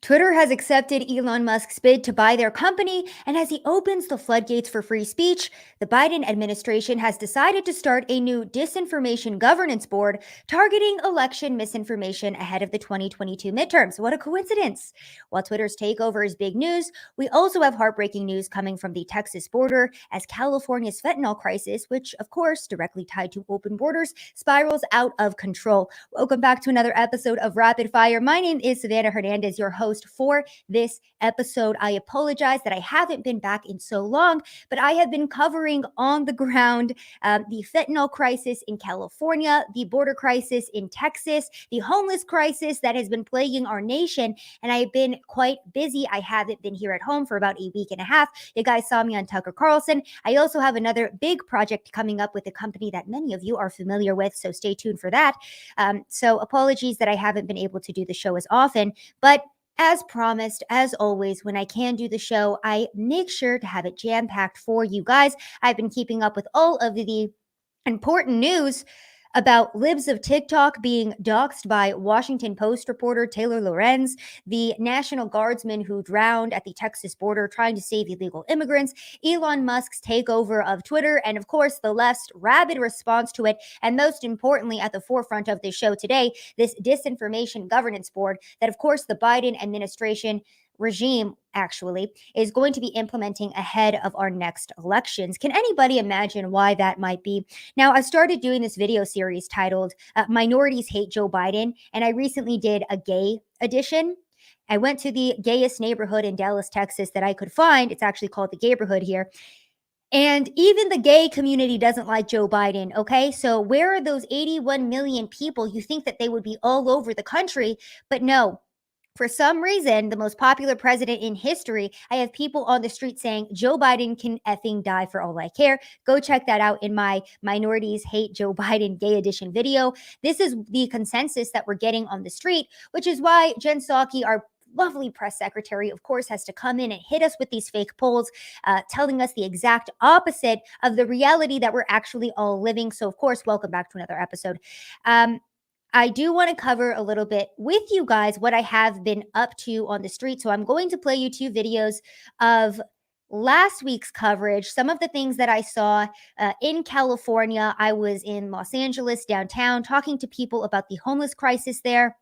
Twitter has accepted Elon Musk's bid to buy their company, and as he opens the floodgates for free speech, the Biden administration has decided to start a new disinformation governance board targeting election misinformation ahead of the 2022 midterms. What a coincidence! While Twitter's takeover is big news, we also have heartbreaking news coming from the Texas border as California's fentanyl crisis, which of course directly tied to open borders, spirals out of control. Welcome back to another episode of Rapid Fire. My name is Savannah Hernandez, your host for this episode. I apologize that I haven't been back in so long, but I have been covering on the ground the fentanyl crisis in California, the border crisis in Texas, the homeless crisis that has been plaguing our nation, and I've been quite busy. I haven't been here at home for about a week and a half. You guys saw me on Tucker Carlson. I also have another big project coming up with a company that many of you are familiar with, so stay tuned for that. So apologies that I haven't been able to do the show as often, but as promised, as always, when I can do the show, I make sure to have it jam-packed for you guys. I've been keeping up with all of the important news about libs of TikTok being doxxed by Washington Post reporter Taylor Lorenz, the National Guardsman who drowned at the Texas border trying to save illegal immigrants, Elon Musk's takeover of Twitter, and of course, the left's rabid response to it, and most importantly, at the forefront of this show today, this disinformation governance board that, of course, the Biden administration regime actually is going to be implementing ahead of our next elections. Can anybody imagine why that might be? Now, I started doing this video series titled Minorities Hate Joe Biden, and I recently did a gay edition. I went to the gayest neighborhood in Dallas, Texas that I could find. It's actually called the Gayborhood here. And even the gay community doesn't like Joe Biden, okay? So where are those 81 million people? You think that they would be all over the country, but no. For some reason, the most popular president in history, I have people on the street saying, Joe Biden can effing die for all I care. Go check that out in my Minorities Hate Joe Biden Gay Edition video. This is the consensus that we're getting on the street, which is why Jen Psaki, our lovely press secretary, of course, has to come in and hit us with these fake polls, telling us the exact opposite of the reality that we're actually all living. So, of course, welcome back to another episode. I do want to cover a little bit with you guys what I have been up to on the street. So I'm going to play you two videos of last week's coverage, some of the things that I saw in California. I was in Los Angeles downtown talking to people about the homeless crisis there.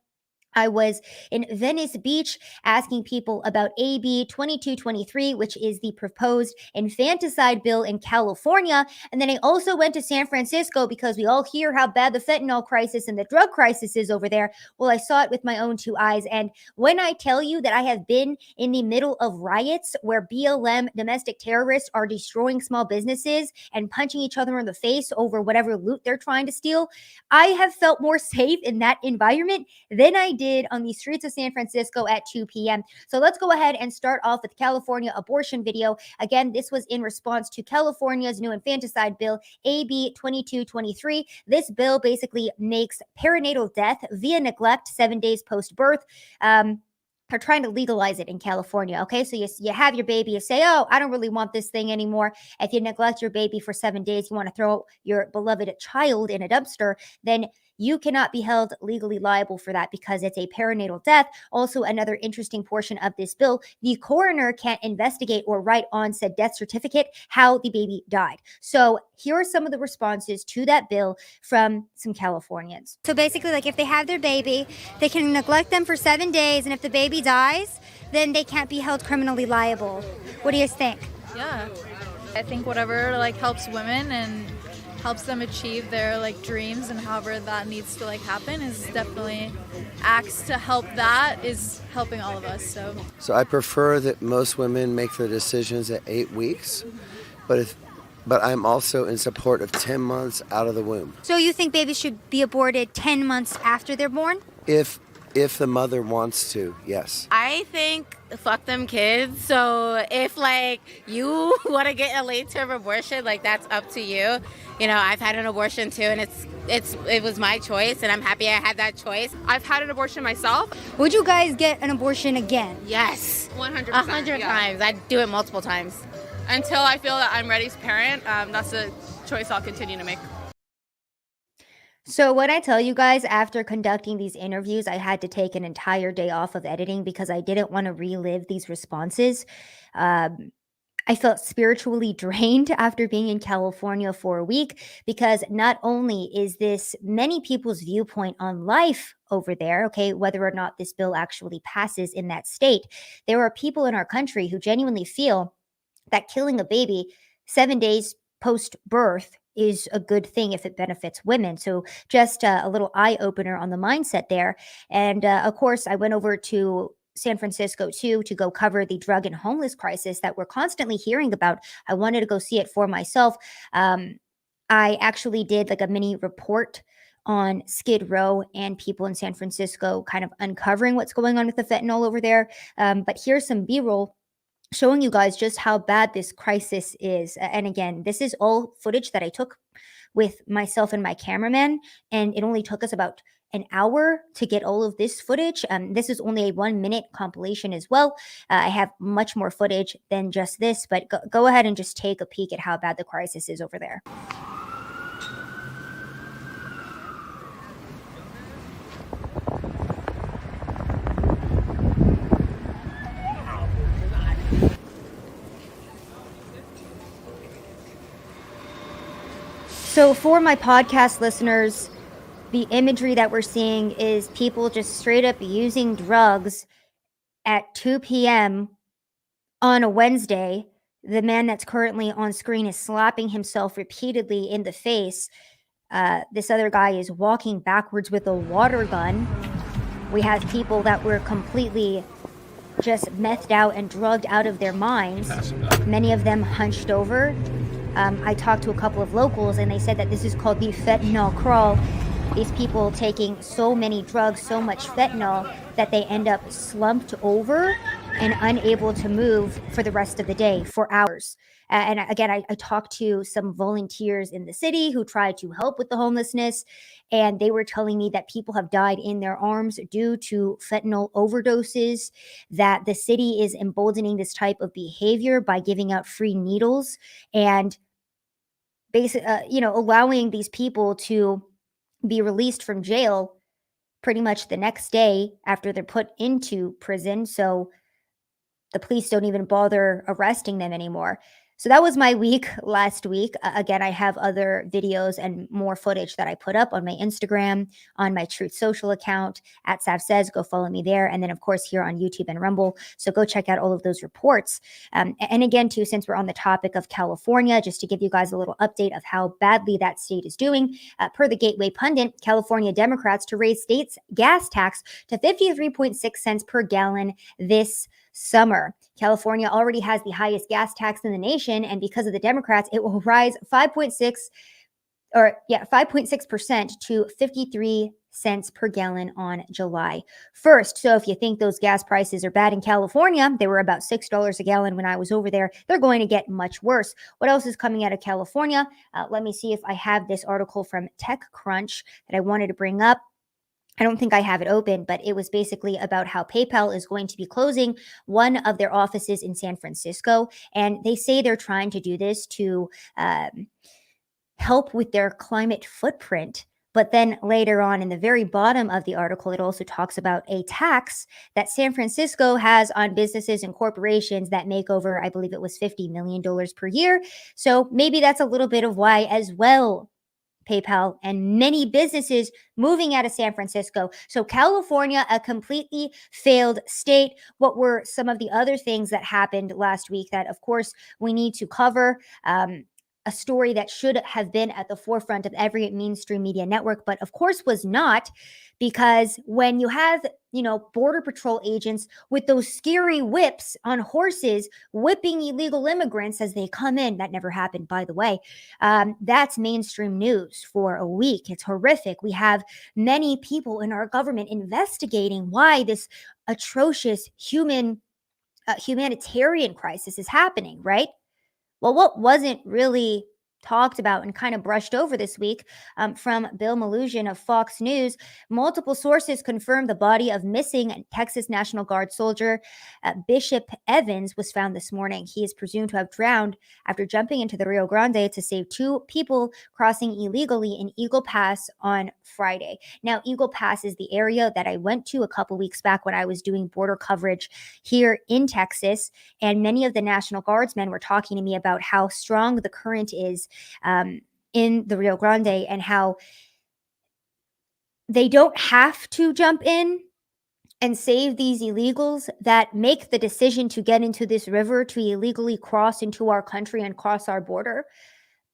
I was in Venice Beach asking people about AB 2223, which is the proposed infanticide bill in California. And then I also went to San Francisco because we all hear how bad the fentanyl crisis and the drug crisis is over there. Well, I saw it with my own two eyes. And when I tell you that I have been in the middle of riots where BLM domestic terrorists are destroying small businesses and punching each other in the face over whatever loot they're trying to steal, I have felt more safe in that environment than I did on the streets of San Francisco at 2 p.m. So let's go ahead and start off with California abortion video. Again, this was in response to California's new infanticide bill, AB 2223. This bill basically makes perinatal death via neglect 7 days post-birth. Are trying to legalize it in California, okay? So you have your baby, you say, oh, I don't really want this thing anymore. If you neglect your baby for 7 days, you want to throw your beloved child in a dumpster, then you cannot be held legally liable for that because it's a perinatal death. Also, another interesting portion of this bill, the coroner can't investigate or write on said death certificate how the baby died. So here are some of the responses to that bill from some Californians. So basically, like if they have their baby, they can neglect them for 7 days, and if the baby dies, then they can't be held criminally liable. What do you think? Yeah, I think whatever helps women and helps them achieve their dreams and however that needs to happen is definitely acts to help that is helping all of us. So I prefer that most women make their decisions at 8 weeks, but I'm also in support of 10 months out of the womb. So you think babies should be aborted 10 months after they're born? If the mother wants to, yes. I think fuck them kids. So if you want to get a late term abortion, that's up to you. You know, I've had an abortion too, and it was my choice, and I'm happy I had that choice. I've had an abortion myself. Would you guys get an abortion again? Yes, 100%. 100 times. I'd do it multiple times. Until I feel that I'm ready to parent, that's a choice I'll continue to make. So, when I tell you guys, after conducting these interviews, I had to take an entire day off of editing because I didn't want to relive these responses. Um, I felt spiritually drained after being in California for a week because not only is this many people's viewpoint on life over there, okay, whether or not this bill actually passes in that state, there are people in our country who genuinely feel that killing a baby 7 days post birth is a good thing if it benefits women. So, just a little eye opener on the mindset there. And of course, I went over to San Francisco too to go cover the drug and homeless crisis that we're constantly hearing about. I wanted to go see it for myself. I actually did like a mini report on Skid Row and people in San Francisco kind of uncovering what's going on with the fentanyl over there. But here's some B roll showing you guys just how bad this crisis is. And again, this is all footage that I took with myself and my cameraman, and it only took us about an hour to get all of this footage. This is only a 1 minute compilation as well. I have much more footage than just this, but go ahead and just take a peek at how bad the crisis is over there. So, for my podcast listeners, the imagery that we're seeing is people just straight up using drugs at 2 p.m. on a Wednesday. The man that's currently on screen is slapping himself repeatedly in the face. This other guy is walking backwards with a water gun. We have people that were completely just methed out and drugged out of their minds, many of them hunched over. I talked to a couple of locals and they said that this is called the Fentanyl Crawl. These people taking so many drugs, so much fentanyl, that they end up slumped over and unable to move for the rest of the day for hours. And again, I talked to some volunteers in the city who tried to help with the homelessness, and they were telling me that people have died in their arms due to fentanyl overdoses, that the city is emboldening this type of behavior by giving out free needles and allowing these people to be released from jail pretty much the next day after they're put into prison. So the police don't even bother arresting them anymore. So that was my week last week. Again, I have other videos and more footage that I put up on my Instagram, on my Truth Social account, at Sav Says. Go follow me there. And then, of course, here on YouTube and Rumble. So go check out all of those reports. And again, too, since we're on the topic of California, just to give you guys a little update of how badly that state is doing, per the Gateway Pundit, California Democrats to raise state's gas tax to 53.6 cents per gallon this summer. California already has the highest gas tax in the nation, and because of the Democrats, it will rise 5.6% to 53 cents per gallon on July 1st. So if you think those gas prices are bad in California, they were about $6 a gallon when I was over there. They're going to get much worse. What else is coming out of California? Let me see if I have this article from TechCrunch that I wanted to bring up. I don't think I have it open, but it was basically about how PayPal is going to be closing one of their offices in San Francisco. And they say they're trying to do this to help with their climate footprint. But then later on in the very bottom of the article, it also talks about a tax that San Francisco has on businesses and corporations that make over, I believe it was $50 million per year. So maybe that's a little bit of why as well PayPal and many businesses moving out of San Francisco. So California, a completely failed state. What were some of the other things that happened last week that, of course, we need to cover? A story that should have been at the forefront of every mainstream media network, but of course was not, because when you have, Border Patrol agents with those scary whips on horses whipping illegal immigrants as they come in, that never happened, by the way. That's mainstream news for a week. It's horrific. We have many people in our government investigating why this atrocious humanitarian crisis is happening, right? Well, what wasn't really talked about and kind of brushed over this week from Bill Malusian of Fox News. Multiple sources confirmed the body of missing Texas National Guard soldier Bishop Evans was found this morning. He is presumed to have drowned after jumping into the Rio Grande to save two people crossing illegally in Eagle Pass on Friday. Now, Eagle Pass is the area that I went to a couple weeks back when I was doing border coverage here in Texas, and many of the National Guardsmen were talking to me about how strong the current is in the Rio Grande and how they don't have to jump in and save these illegals that make the decision to get into this river to illegally cross into our country and cross our border.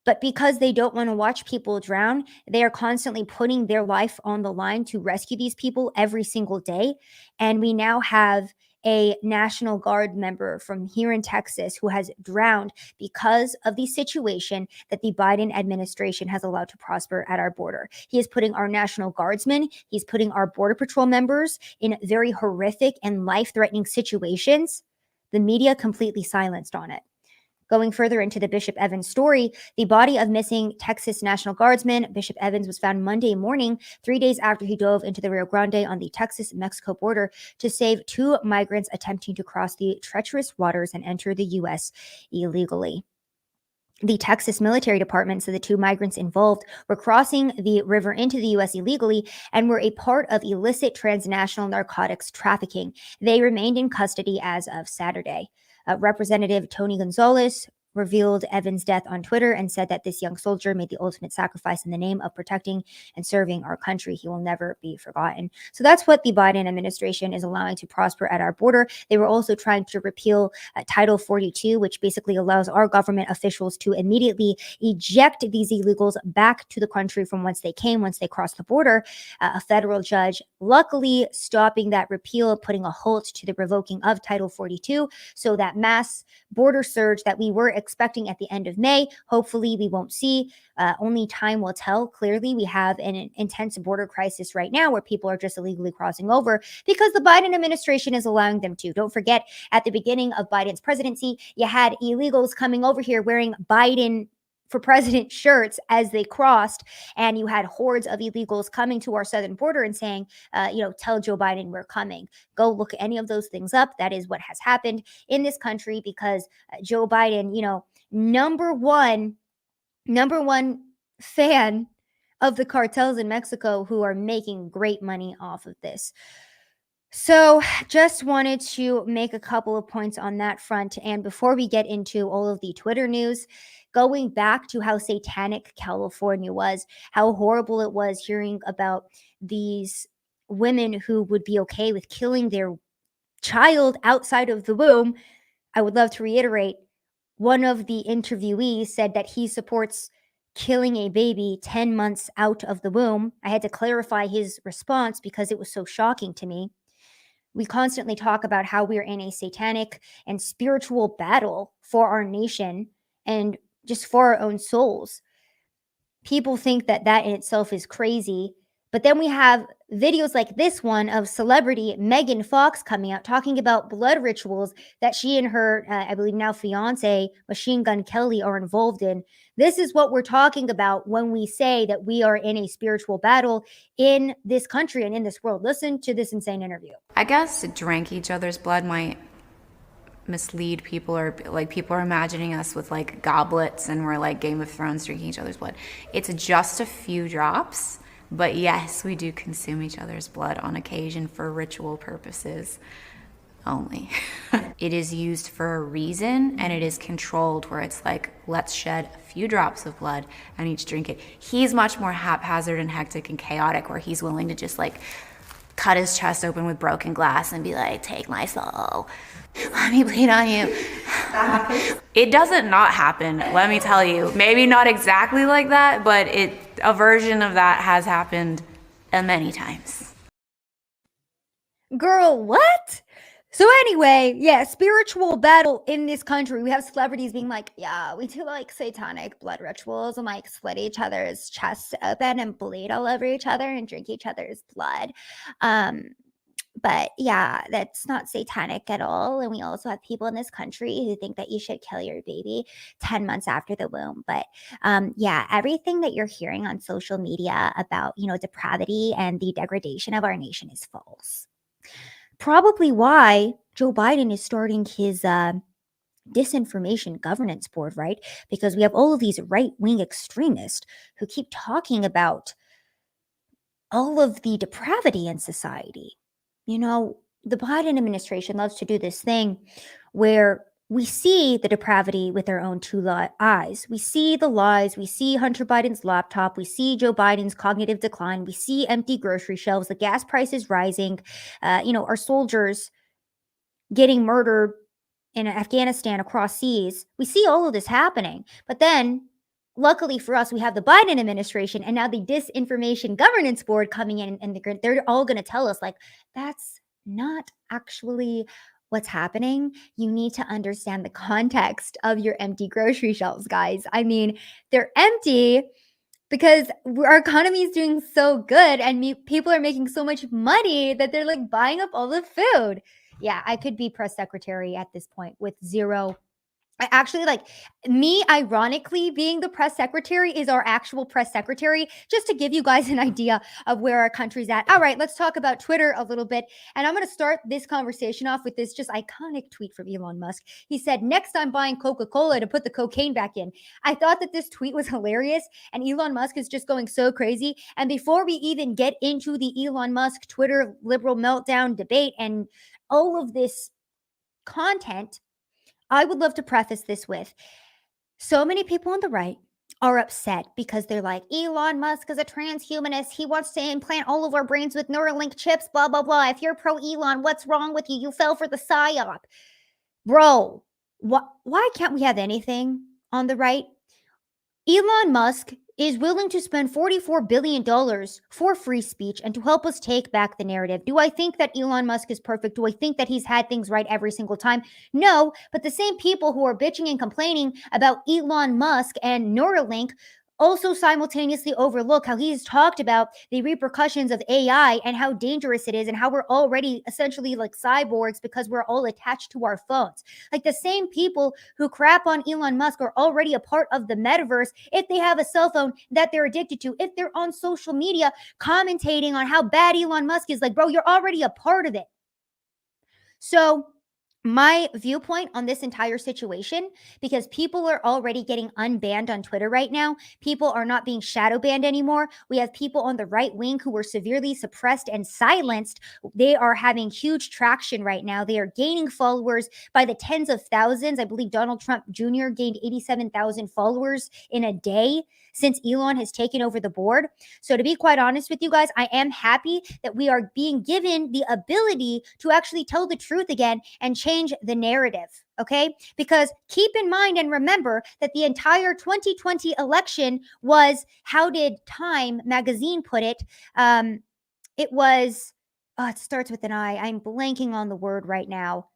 But because they don't want to watch people drown, they are constantly putting their life on the line to rescue these people every single day. And we now have a National Guard member from here in Texas who has drowned because of the situation that the Biden administration has allowed to prosper at our border. He is putting our National Guardsmen, he's putting our Border Patrol members in very horrific and life-threatening situations. The media completely silenced on it. Going further into the Bishop Evans story, the body of missing Texas National Guardsman Bishop Evans was found Monday morning, 3 days after he dove into the Rio Grande on the Texas-Mexico border to save two migrants attempting to cross the treacherous waters and enter the U.S. illegally. The Texas Military Department said the two migrants involved were crossing the river into the U.S. illegally and were a part of illicit transnational narcotics trafficking. They remained in custody as of Saturday. Representative Tony Gonzalez revealed Evans' death on Twitter and said that this young soldier made the ultimate sacrifice in the name of protecting and serving our country. He will never be forgotten. So that's what the Biden administration is allowing to prosper at our border. They were also trying to repeal Title 42, which basically allows our government officials to immediately eject these illegals back to the country from whence they came once they cross the border. A federal judge luckily stopping that repeal, putting a halt to the revoking of Title 42, so that mass border surge that we were expecting at the end of May, hopefully we won't see. Only time will tell. Clearly, we have an intense border crisis right now where people are just illegally crossing over because the Biden administration is allowing them to. Don't forget, at the beginning of Biden's presidency, you had illegals coming over here wearing Biden for president shirts as they crossed, and you had hordes of illegals coming to our southern border and saying, tell Joe Biden we're coming. Go look any of those things up. That is what has happened in this country because Joe Biden, number one fan of the cartels in Mexico who are making great money off of this. So just wanted to make a couple of points on that front. And before we get into all of the Twitter news, going back to how satanic California was, how horrible it was hearing about these women who would be okay with killing their child outside of the womb, I would love to reiterate, one of the interviewees said that he supports killing a baby 10 months out of the womb. I had to clarify his response because it was so shocking to me. We constantly talk about how we are in a satanic and spiritual battle for our nation and just for our own souls. People think that in itself is crazy. But then we have videos like this one of celebrity Megan Fox coming out talking about blood rituals that she and her, I believe now fiance, Machine Gun Kelly, are involved in. This is what we're talking about when we say that we are in a spiritual battle in this country and in this world. Listen to this insane interview. I guess drink each other's blood might mislead people, or like people are imagining us with like goblets and we're like Game of Thrones drinking each other's blood. It's just a few drops. But yes, we do consume each other's blood on occasion for ritual purposes only. It is used for a reason, and it is controlled where it's like, let's shed a few drops of blood and each drink it. He's much more haphazard and hectic and chaotic, where he's willing to just like cut his chest open with broken glass and be like, take my soul, let me bleed on you. It doesn't not happen, let me tell you. Maybe not exactly like that, but a version of that has happened many times. Girl, what? So anyway, yeah, spiritual battle in this country. We have celebrities being like, yeah, we do like satanic blood rituals and like slit each other's chests open and bleed all over each other and drink each other's blood. But yeah, that's not satanic at all. And we also have people in this country who think that you should kill your baby 10 months after the womb. But yeah, everything that you're hearing on social media about, depravity and the degradation of our nation is false. Probably why Joe Biden is starting his disinformation governance board, right? Because we have all of these right-wing extremists who keep talking about all of the depravity in society. The Biden administration loves to do this thing where we see the depravity with our own two eyes. We see the lies. We see Hunter Biden's laptop. We see Joe Biden's cognitive decline. We see empty grocery shelves, the gas prices rising, our soldiers getting murdered in Afghanistan across seas. We see all of this happening. But then, luckily for us, we have the Biden administration and now the Disinformation Governance Board coming in, and they're all going to tell us, like, that's not actually what's happening. You need to understand the context of your empty grocery shelves, guys. I mean, they're empty because our economy is doing so good and people are making so much money that they're like buying up all the food. Yeah, I could be press secretary at this point with zero. I actually like me, ironically, being the press secretary is our actual press secretary, just to give you guys an idea of where our country's at. All right, let's talk about Twitter a little bit. And I'm going to start this conversation off with this just iconic tweet from Elon Musk. He said, "Next, I'm buying Coca-Cola to put the cocaine back in." I thought that this tweet was hilarious, and Elon Musk is just going so crazy. And before we even get into the Elon Musk Twitter liberal meltdown debate and all of this content, I would love to preface this with, so many people on the right are upset because they're like, Elon Musk is a transhumanist. He wants to implant all of our brains with Neuralink chips, blah, blah, blah. If you're pro Elon, what's wrong with you? You fell for the psyop. Bro, why can't we have anything on the right? Elon Musk is willing to spend $44 billion for free speech and to help us take back the narrative. Do I think that Elon Musk is perfect? Do I think that he's had things right every single time? No, but the same people who are bitching and complaining about Elon Musk and Neuralink also simultaneously overlook how he's talked about the repercussions of AI and how dangerous it is and how we're already essentially like cyborgs because we're all attached to our phones. Like the same people who crap on Elon Musk are already a part of the metaverse if they have a cell phone that they're addicted to, if they're on social media commentating on how bad Elon Musk is. Like, bro, you're already a part of it. So my viewpoint on this entire situation, because people are already getting unbanned on Twitter right now. People are not being shadow banned anymore. We have people on the right wing who were severely suppressed and silenced. They are having huge traction right now. They are gaining followers by the tens of thousands. I believe Donald Trump Jr. gained 87,000 followers in a day since Elon has taken over the board. So to be quite honest with you guys, I am happy that we are being given the ability to actually tell the truth again and change the narrative, okay? Because keep in mind and remember that the entire 2020 election was, how did Time magazine put it? It was, it starts with an I. I'm blanking on the word right now.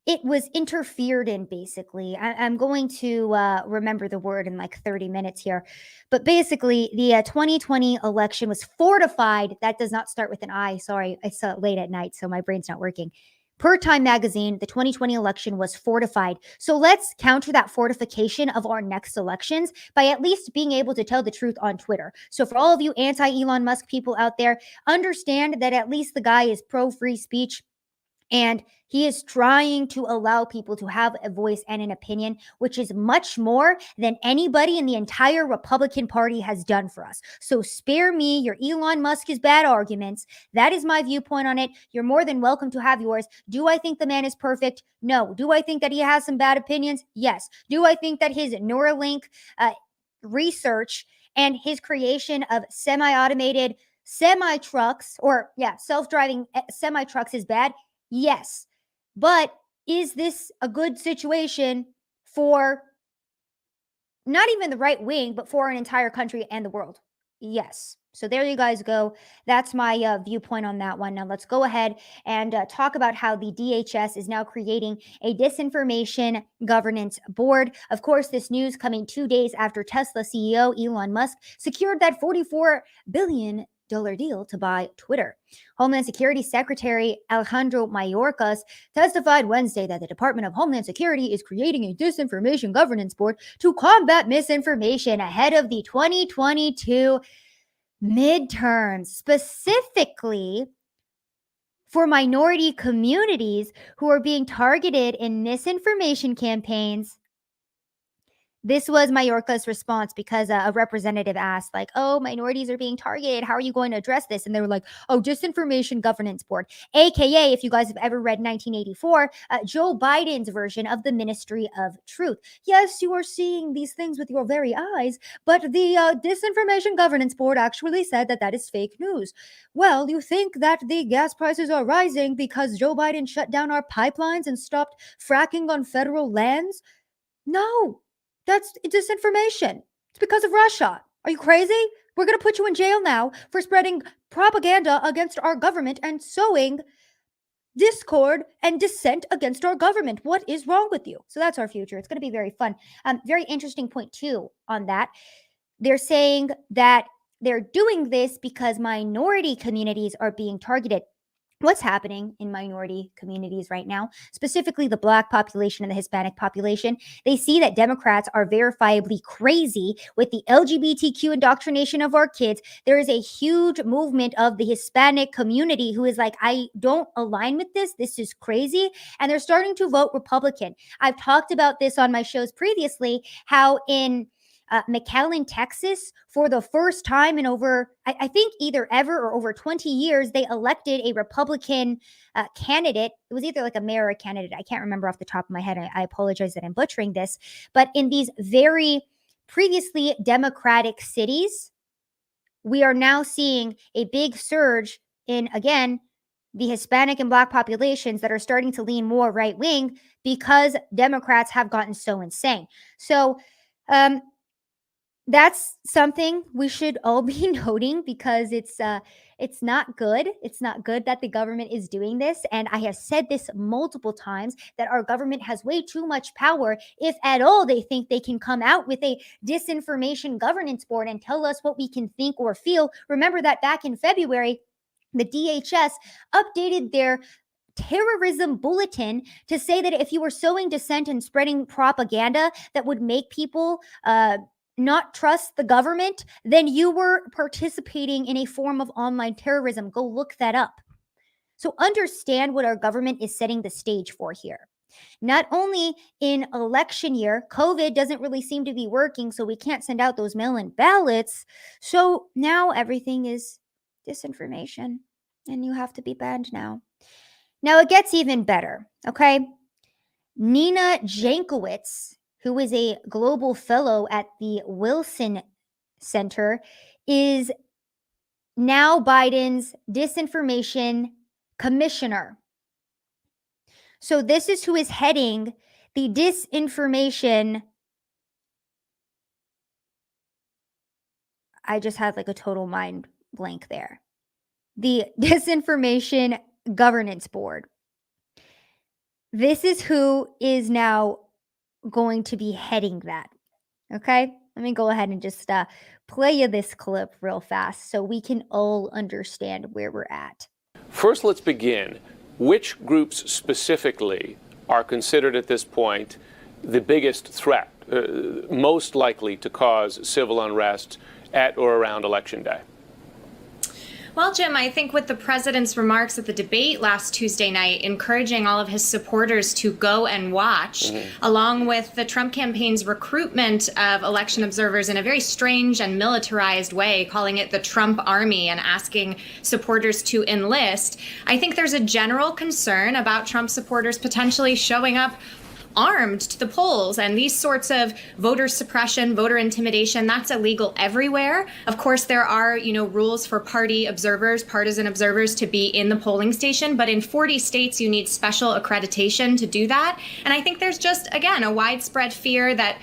It was interfered in, basically. I'm going to remember the word in like 30 minutes here. But basically, the 2020 election was fortified. That does not start with an I. Sorry, I saw it late at night, so my brain's not working. Per Time magazine, the 2020 election was fortified. So let's counter that fortification of our next elections by at least being able to tell the truth on Twitter. So for all of you anti-Elon Musk people out there, understand that at least the guy is pro-free speech. And he is trying to allow people to have a voice and an opinion, which is much more than anybody in the entire Republican Party has done for us. So spare me your Elon Musk is bad arguments. That is my viewpoint on it. You're more than welcome to have yours. Do I think the man is perfect? No. Do I think that he has some bad opinions? Yes. Do I think that his Neuralink research and his creation of semi-automated semi-trucks, or self-driving semi-trucks is bad? Yes. But is this a good situation for not even the right wing, but for an entire country and the world? Yes. So there you guys go. That's my viewpoint on that one. Now let's go ahead and talk about how the DHS is now creating a disinformation governance board. Of course, this news coming 2 days after Tesla CEO Elon Musk secured that $44 billion deal to buy Twitter. Homeland Security Secretary Alejandro Mayorkas testified Wednesday that the Department of Homeland Security is creating a disinformation governance board to combat misinformation ahead of the 2022 midterms, specifically for minority communities who are being targeted in misinformation campaigns. This was Mayorka's response because a representative asked, like, oh, minorities are being targeted. How are you going to address this? And they were like, oh, Disinformation Governance Board, AKA, if you guys have ever read 1984, Joe Biden's version of the Ministry of Truth. Yes, you are seeing these things with your very eyes, but the Disinformation Governance Board actually said that that is fake news. Well, you think that the gas prices are rising because Joe Biden shut down our pipelines and stopped fracking on federal lands? No. That's disinformation. It's because of Russia. Are you crazy? We're going to put you in jail now for spreading propaganda against our government and sowing discord and dissent against our government. What is wrong with you? So that's our future. It's going to be very fun. Very interesting point too on that. They're saying that they're doing this because minority communities are being targeted. What's happening in minority communities right now, specifically the Black population and the Hispanic population? They see that Democrats are verifiably crazy with the LGBTQ indoctrination of our kids. There is a huge movement of the Hispanic community who is like, I don't align with this. This is crazy. And they're starting to vote Republican. I've talked about this on my shows previously, how in McAllen, Texas, for the first time in over, I think either ever or over 20 years, they elected a Republican candidate. It was either like a mayor or a candidate. I can't remember off the top of my head. I apologize that I'm butchering this. But in these very previously Democratic cities, we are now seeing a big surge in, again, the Hispanic and Black populations that are starting to lean more right wing because Democrats have gotten so insane. So, that's something we should all be noting because it's not good. It's not good that the government is doing this. And I have said this multiple times that our government has way too much power. If at all they think they can come out with a disinformation governance board and tell us what we can think or feel. Remember that back in February, the DHS updated their terrorism bulletin to say that if you were sowing dissent and spreading propaganda that would make people not trust the government, then you were participating in a form of online terrorism. Go look that up. So understand what our government is setting the stage for here. Not only in election year, COVID doesn't really seem to be working, so we can't send out those mail-in ballots. So now everything is disinformation, and you have to be banned now. Now it gets even better, okay? Nina Jankowicz, who is a global fellow at the Wilson Center, is now Biden's disinformation commissioner. So this is who is heading the disinformation. I just had like a total mind blank there. The Disinformation Governance Board. This is who is now going to be heading that. Okay, let me go ahead and just play you this clip real fast so we can all understand where we're at. First, let's begin. Which groups specifically are considered at this point the biggest threat, most likely to cause civil unrest at or around Election Day? Well, Jim, I think with the president's remarks at the debate last Tuesday night, encouraging all of his supporters to go and watch, along with the Trump campaign's recruitment of election observers in a very strange and militarized way, calling it the Trump Army and asking supporters to enlist, I think there's a general concern about Trump supporters potentially showing up armed to the polls, and these sorts of voter suppression, voter intimidation, that's illegal everywhere. Of course, there are, rules for party observers, partisan observers to be in the polling station, but in 40 states, you need special accreditation to do that. And I think there's just, again, a widespread fear that,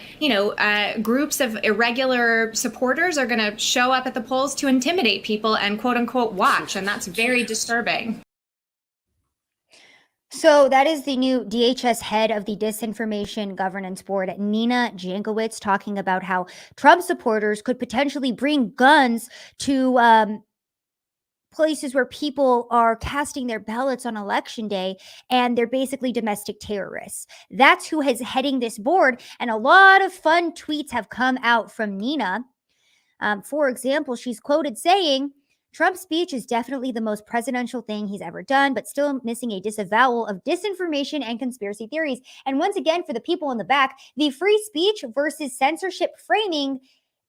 groups of irregular supporters are going to show up at the polls to intimidate people and quote unquote watch. And that's very disturbing. So that is the new DHS head of the Disinformation Governance Board, Nina Jankowicz, talking about how Trump supporters could potentially bring guns to places where people are casting their ballots on election day, and they're basically domestic terrorists. That's who is heading this board, and a lot of fun tweets have come out from Nina. For example, she's quoted saying, Trump's speech is definitely the most presidential thing he's ever done, but still missing a disavowal of disinformation and conspiracy theories. And once again, for the people in the back, the free speech versus censorship framing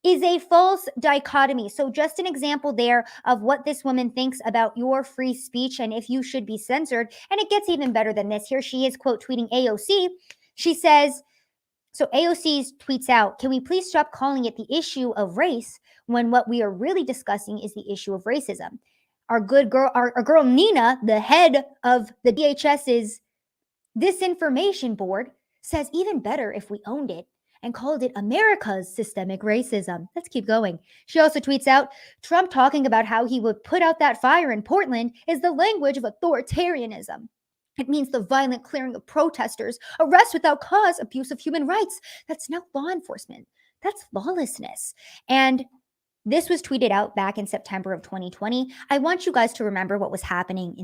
is a false dichotomy. So just an example there of what this woman thinks about your free speech and if you should be censored. And it gets even better than this. Here she is quote tweeting AOC. She says, so AOC tweets out, can we please stop calling it the issue of race when what we are really discussing is the issue of racism? Our good girl, our girl Nina, the head of the DHS's Disinformation Board, says even better if we owned it and called it America's systemic racism. Let's keep going. She also tweets out, Trump talking about how he would put out that fire in Portland is the language of authoritarianism. It means the violent clearing of protesters, arrest without cause, abuse of human rights. That's not law enforcement. That's lawlessness. And this was tweeted out back in September of 2020. I want you guys to remember what was happening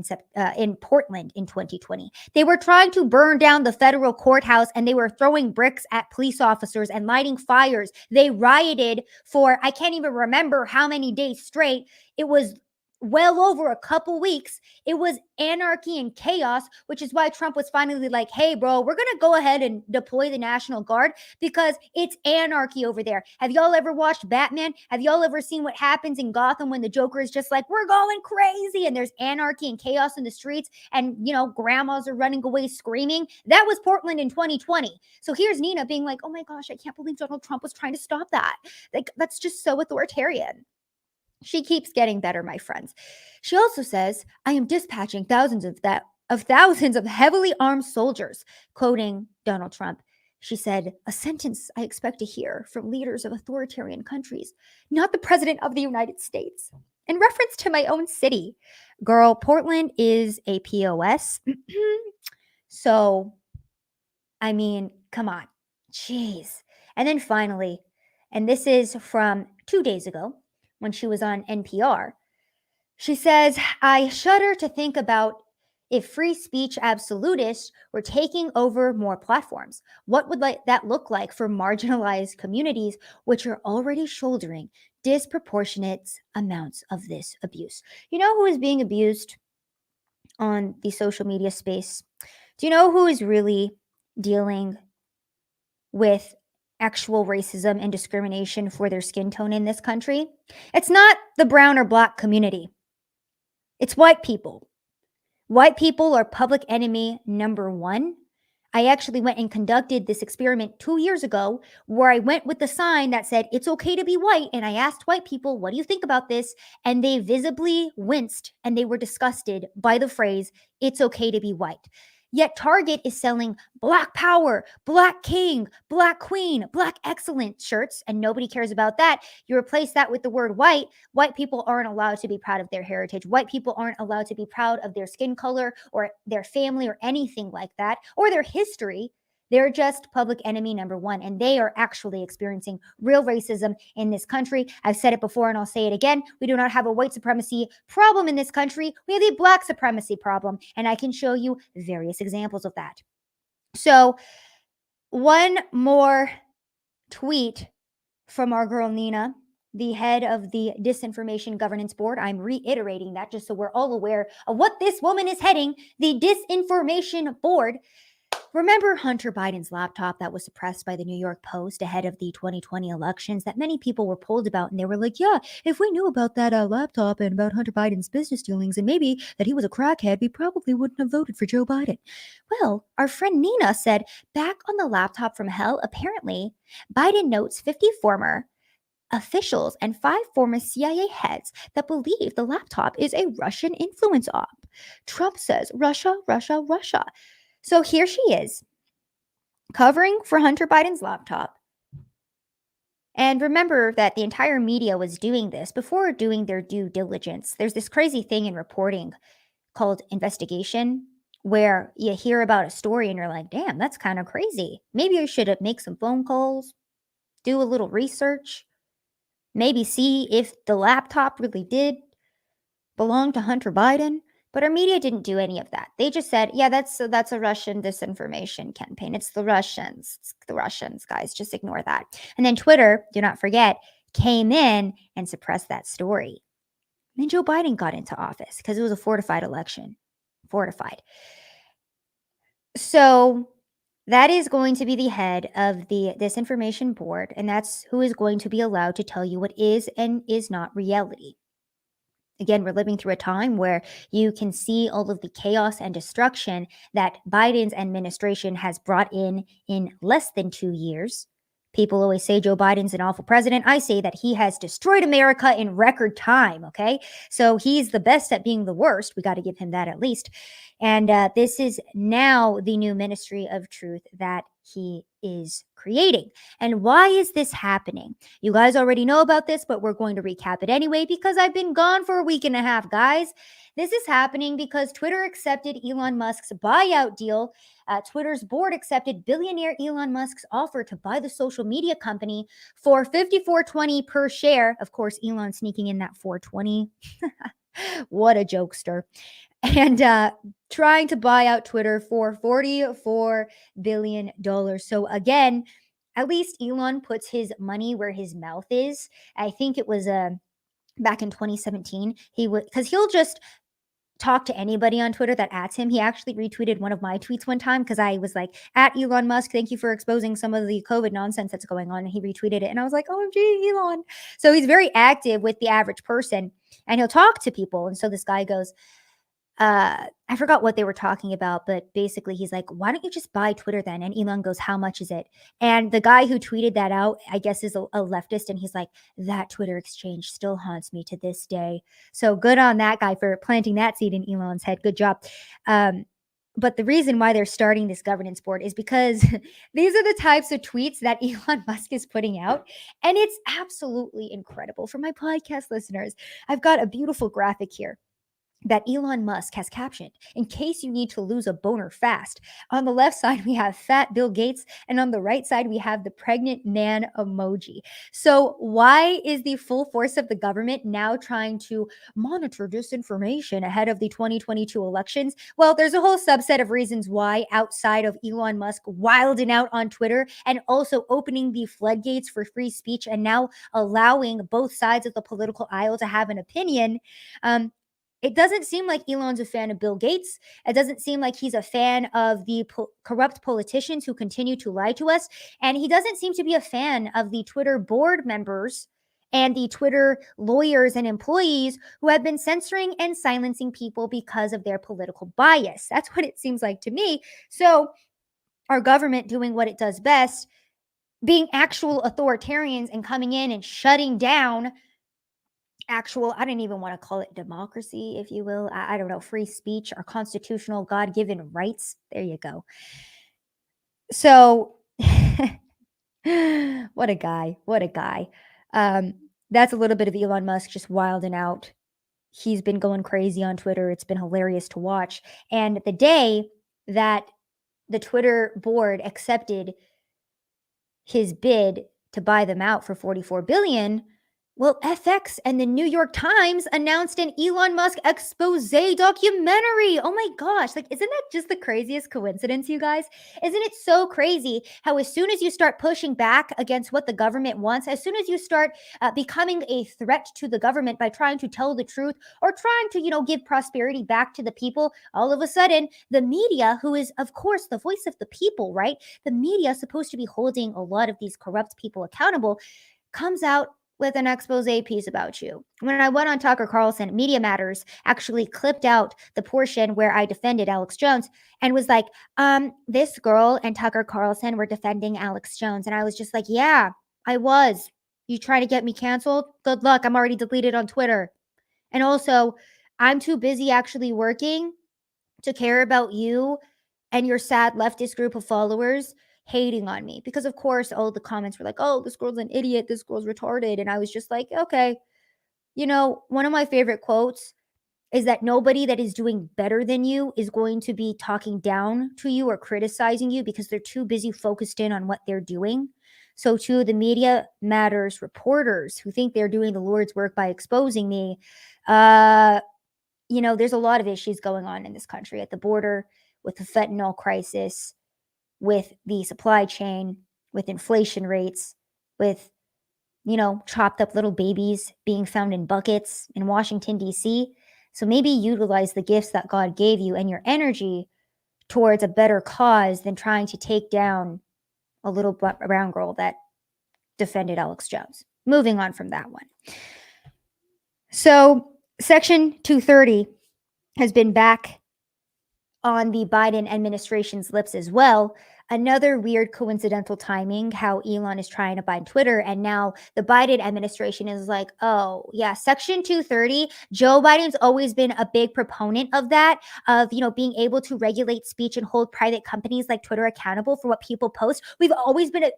in Portland in 2020. They were trying to burn down the federal courthouse, and they were throwing bricks at police officers and lighting fires. They rioted for, I can't even remember how many days straight. It was well over a couple weeks. It was anarchy and chaos, which is why Trump was finally like, hey, bro, we're going to go ahead and deploy the National Guard because it's anarchy over there. Have y'all ever watched Batman? Have y'all ever seen what happens in Gotham when the Joker is just like, we're going crazy and there's anarchy and chaos in the streets and, you know, grandmas are running away screaming? That was Portland in 2020. So here's Nina being like, oh my gosh, I can't believe Donald Trump was trying to stop that. Like, that's just so authoritarian. She keeps getting better, my friends. She also says, I am dispatching thousands of heavily armed soldiers, quoting Donald Trump. She said, a sentence I expect to hear from leaders of authoritarian countries, not the president of the United States. In reference to my own city, girl, Portland is a POS. So, I mean, come on. Jeez. And then finally, and this is from 2 days ago, when she was on NPR, she says, I shudder to think about if free speech absolutists were taking over more platforms. What would that look like for marginalized communities, which are already shouldering disproportionate amounts of this abuse? You know who is being abused on the social media space? Do you know who is really dealing with actual racism and discrimination for their skin tone in this country? It's not the brown or black community. It's white people. White people are public enemy number one. I actually went and conducted this experiment 2 years ago where I went with the sign that said, it's okay to be white. And I asked white people, what do you think about this? And they visibly winced and they were disgusted by the phrase, it's okay to be white. Yet Target is selling Black Power, Black King, Black Queen, Black Excellent shirts, and nobody cares about that. You replace that with the word white. White people aren't allowed to be proud of their heritage. White people aren't allowed to be proud of their skin color or their family or anything like that, or their history. They're just public enemy number one, and they are actually experiencing real racism in this country. I've said it before and I'll say it again. We do not have a white supremacy problem in this country. We have a black supremacy problem, and I can show you various examples of that. So one more tweet from our girl Nina, the head of the Disinformation Governance Board. I'm reiterating that just so we're all aware of what this woman is heading, the Disinformation Board. Remember Hunter Biden's laptop that was suppressed by the New York Post ahead of the 2020 elections that many people were polled about, and they were like, yeah, if we knew about that laptop and about Hunter Biden's business dealings and maybe that he was a crackhead, we probably wouldn't have voted for Joe Biden. Well, our friend Nina said, back on the laptop from hell, apparently, Biden notes 50 former officials and 5 former CIA heads that believe the laptop is a Russian influence op. Trump says, Russia, Russia, Russia. So here she is, covering for Hunter Biden's laptop. And remember that the entire media was doing this before doing their due diligence. There's this crazy thing in reporting called investigation, where you hear about a story and you're like, damn, that's kind of crazy. Maybe I should make some phone calls, do a little research, maybe see if the laptop really did belong to Hunter Biden. But our media didn't do any of that. They just said, yeah, that's a Russian disinformation campaign. It's the Russians. It's the Russians, guys. Just ignore that. And then Twitter, do not forget, came in and suppressed that story. And then Joe Biden got into office because it was a fortified election. Fortified. So that is going to be the head of the Disinformation Board, and that's who is going to be allowed to tell you what is and is not reality. Again, we're living through a time where you can see all of the chaos and destruction that Biden's administration has brought in less than 2 years. People always say Joe Biden's an awful president. I say that he has destroyed America in record time, okay? So he's the best at being the worst. We got to give him that at least. And this is now the new ministry of truth that he is creating. And why is this happening? You guys already know about this, but we're going to recap it anyway because I've been gone for a week and a half, guys. This is happening because Twitter accepted Elon Musk's buyout deal. Twitter's board accepted billionaire Elon Musk's offer to buy the social media company for $54.20 per share. Of course, Elon sneaking in that $4.20. What a jokester. And trying to buy out Twitter for $44 billion. So again, at least Elon puts his money where his mouth is. I think it was back in 2017. He would, because he'll just talk to anybody on Twitter that adds him. He actually retweeted one of my tweets one time because I was like, at Elon Musk, thank you for exposing some of the COVID nonsense that's going on. And he retweeted it. And I was like, OMG, Elon. So he's very active with the average person and he'll talk to people. And so this guy goes, I forgot what they were talking about, but basically he's like, why don't you just buy Twitter then? And Elon goes, how much is it? And the guy who tweeted that out, I guess is a leftist. And he's like, that Twitter exchange still haunts me to this day. So good on that guy for planting that seed in Elon's head. Good job. But the reason why they're starting this governance board is because these are the types of tweets that Elon Musk is putting out. And it's absolutely incredible. For my podcast listeners, I've got a beautiful graphic here that Elon Musk has captioned, in case you need to lose a boner fast. On the left side, we have fat Bill Gates, and on the right side, we have the pregnant man emoji. So why is the full force of the government now trying to monitor disinformation ahead of the 2022 elections? Well, there's a whole subset of reasons why outside of Elon Musk wilding out on Twitter and also opening the floodgates for free speech and now allowing both sides of the political aisle to have an opinion. It doesn't seem like Elon's a fan of Bill Gates. It doesn't seem like he's a fan of the corrupt politicians who continue to lie to us. And he doesn't seem to be a fan of the Twitter board members and the Twitter lawyers and employees who have been censoring and silencing people because of their political bias. That's what it seems like to me. So our government doing what it does best, being actual authoritarians and coming in and shutting down actual, I don't even want to call it democracy, if you will. I don't know, free speech, our constitutional God-given rights. There you go. So what a guy. What a guy. That's a little bit of Elon Musk just wilding out. He's been going crazy on Twitter. It's been hilarious to watch. And the day that the Twitter board accepted his bid to buy them out for $44 billion, well, FX and the New York Times announced an Elon Musk expose documentary. Oh my gosh. Like, isn't that just the craziest coincidence, you guys? Isn't it so crazy how as soon as you start pushing back against what the government wants, as soon as you start becoming a threat to the government by trying to tell the truth or trying to, give prosperity back to the people, all of a sudden, the media, who is, of course, the voice of the people, right? The media is supposed to be holding a lot of these corrupt people accountable, comes out with an expose piece about you. When I went on Tucker Carlson, Media Matters actually clipped out the portion where I defended Alex Jones and was like, this girl and Tucker Carlson were defending Alex Jones. And I was just like, yeah, I was. You trying to get me canceled? Good luck. I'm already deleted on Twitter. And also, I'm too busy actually working to care about you and your sad leftist group of followers hating on me, because of course all the comments were like, oh, this girl's an idiot, this girl's retarded. And I was just like, okay, one of my favorite quotes is that nobody that is doing better than you is going to be talking down to you or criticizing you because they're too busy focused in on what they're doing. So to the Media Matters reporters who think they're doing the Lord's work by exposing me, there's a lot of issues going on in this country at the border, with the fentanyl crisis, with the supply chain, with inflation rates, with, chopped up little babies being found in buckets in Washington, D.C. So maybe utilize the gifts that God gave you and your energy towards a better cause than trying to take down a little brown girl that defended Alex Jones. Moving on from that one. So Section 230 has been back on the Biden administration's lips as well. Another weird coincidental timing, how Elon is trying to buy Twitter, and now the Biden administration is like, oh yeah, Section 230. Joe Biden's always been a big proponent of that, of being able to regulate speech and hold private companies like Twitter accountable for what people post. We've always been a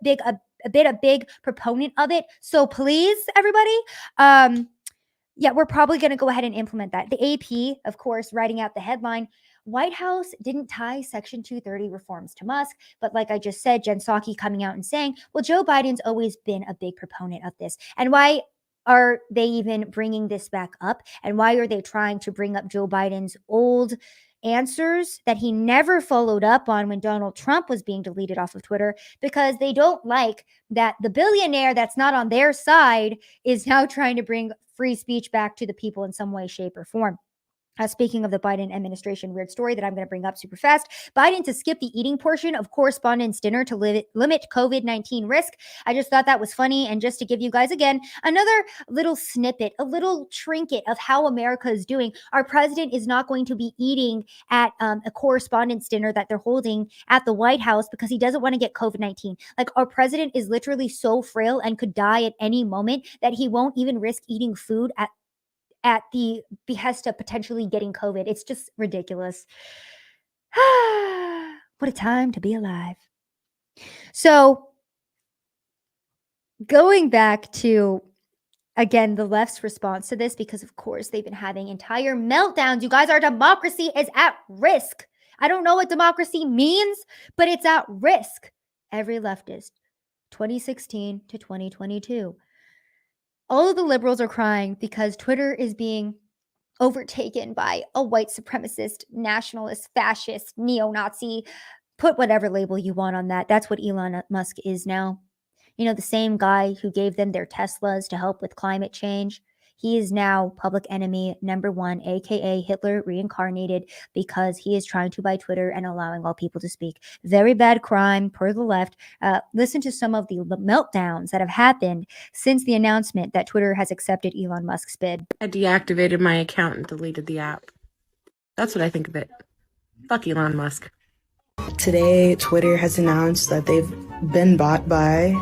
big proponent of it. So please, everybody, yeah, we're probably going to go ahead and implement that. The AP, of course, writing out the headline, White House didn't tie Section 230 reforms to Musk. But like I just said, Jen Psaki coming out and saying, well, Joe Biden's always been a big proponent of this. And why are they even bringing this back up? And why are they trying to bring up Joe Biden's old answers that he never followed up on when Donald Trump was being deleted off of Twitter? Because they don't like that the billionaire that's not on their side is now trying to bring free speech back to the people in some way, shape, or form. Speaking of the Biden administration, weird story that I'm going to bring up super fast. Biden to skip the eating portion of correspondence dinner to limit COVID-19 risk. I just thought that was funny. And just to give you guys, again, another little snippet, a little trinket of how America is doing. Our president is not going to be eating at a correspondence dinner that they're holding at the White House because he doesn't want to get COVID-19. Like, our president is literally so frail and could die at any moment that he won't even risk eating food at the behest of potentially getting COVID. It's just ridiculous. What a time to be alive. So going back to, again, the left's response to this, because of course they've been having entire meltdowns. You guys, our democracy is at risk. I don't know what democracy means, but it's at risk. Every leftist, 2016 to 2022. All of the liberals are crying because Twitter is being overtaken by a white supremacist, nationalist, fascist, neo-Nazi. Put whatever label you want on that. That's what Elon Musk is now. The same guy who gave them their Teslas to help with climate change. He is now public enemy number one, aka Hitler reincarnated, because he is trying to buy Twitter and allowing all people to speak. Very bad crime per the left. Listen to some of the meltdowns that have happened since the announcement that Twitter has accepted Elon Musk's bid. I deactivated my account and deleted the app. That's what I think of it. Fuck Elon Musk. Today, Twitter has announced that they've been bought by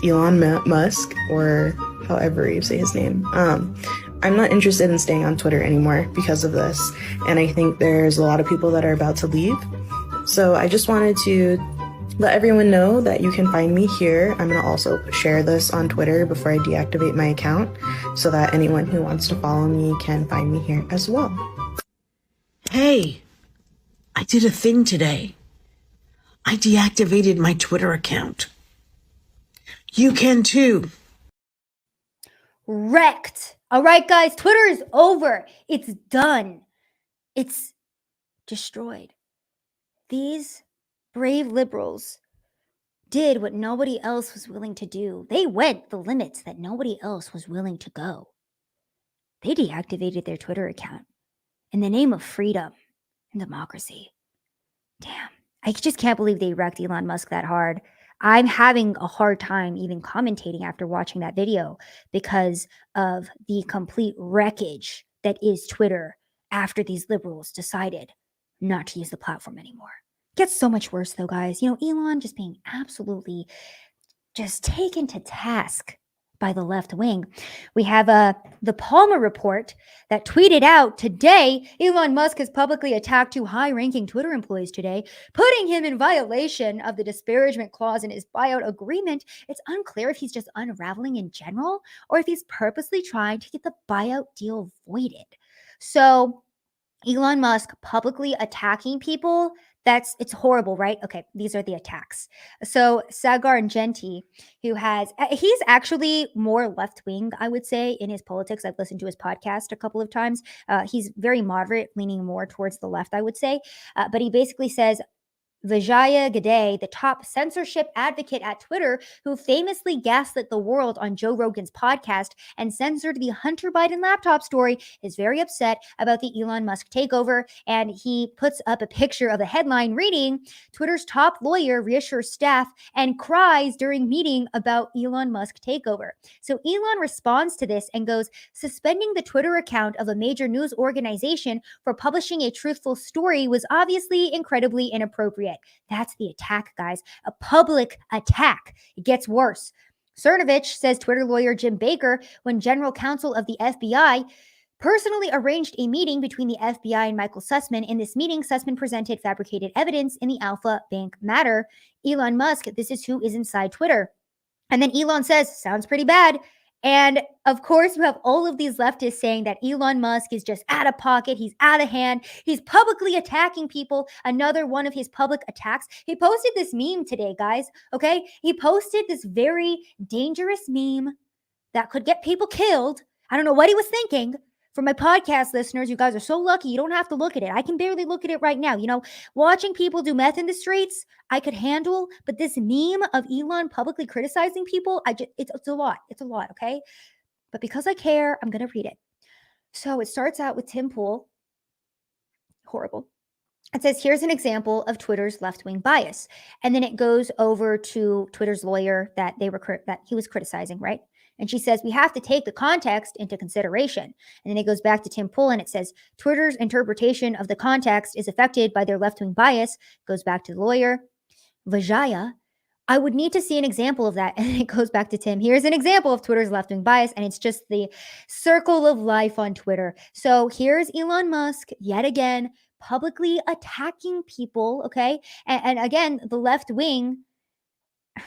Elon Musk, or however you say his name. I'm not interested in staying on Twitter anymore because of this, and I think there's a lot of people that are about to leave. So I just wanted to let everyone know that you can find me here. I'm going to also share this on Twitter before I deactivate my account so that anyone who wants to follow me can find me here as well. Hey, I did a thing today. I deactivated my Twitter account. You can too. Wrecked. All right, guys, Twitter is over. It's done. It's destroyed. These brave liberals did what nobody else was willing to do. They went the limits that nobody else was willing to go. They deactivated their Twitter account in the name of freedom and democracy. Damn. I just can't believe they wrecked Elon Musk that hard. I'm having a hard time even commentating after watching that video because of the complete wreckage that is Twitter after these liberals decided not to use the platform anymore. It gets so much worse though, guys. Elon just being absolutely just taken to task by the left wing. We have the Palmer report that tweeted out today, Elon Musk has publicly attacked two high-ranking Twitter employees today, putting him in violation of the disparagement clause in his buyout agreement. It's unclear if he's just unraveling in general or if he's purposely trying to get the buyout deal voided. So Elon Musk publicly attacking people. It's horrible, right? Okay, these are the attacks. So Sagar Argenti, he's actually more left wing, I would say, in his politics. I've listened to his podcast a couple of times. He's very moderate, leaning more towards the left, I would say. But he basically says, Vijaya Gadde, the top censorship advocate at Twitter, who famously gaslit the world on Joe Rogan's podcast and censored the Hunter Biden laptop story, is very upset about the Elon Musk takeover. And he puts up a picture of a headline reading, Twitter's top lawyer reassures staff and cries during meeting about Elon Musk takeover. So Elon responds to this and goes, suspending the Twitter account of a major news organization for publishing a truthful story was obviously incredibly inappropriate. That's the attack, guys. A public attack. It gets worse. Cernovich, says Twitter lawyer Jim Baker, when general counsel of the FBI personally arranged a meeting between the FBI and Michael Sussman. In this meeting, Sussman presented fabricated evidence in the Alpha Bank matter. Elon Musk, this is who is inside Twitter. And then Elon says, sounds pretty bad. And of course, you have all of these leftists saying that Elon Musk is just out of pocket. He's out of hand. He's publicly attacking people. Another one of his public attacks. He posted this meme today, guys. Okay. He posted this very dangerous meme that could get people killed. I don't know what he was thinking. For my podcast listeners, you guys are so lucky. You don't have to look at it. I can barely look at it right now. You know, watching people do meth in the streets, I could handle. But this meme of Elon publicly criticizing people, it's a lot. It's a lot, okay? But because I care, I'm going to read it. So it starts out with Tim Pool. Horrible. It says, here's an example of Twitter's left-wing bias. And then it goes over to Twitter's lawyer that he was criticizing, right? And she says, we have to take the context into consideration. And then it goes back to Tim Pool and it says, Twitter's interpretation of the context is affected by their left-wing bias. Goes back to the lawyer. Vijaya, I would need to see an example of that. And it goes back to Tim. Here's an example of Twitter's left-wing bias. And it's just the circle of life on Twitter. So here's Elon Musk yet again, publicly attacking people. Okay. And again, the left wing.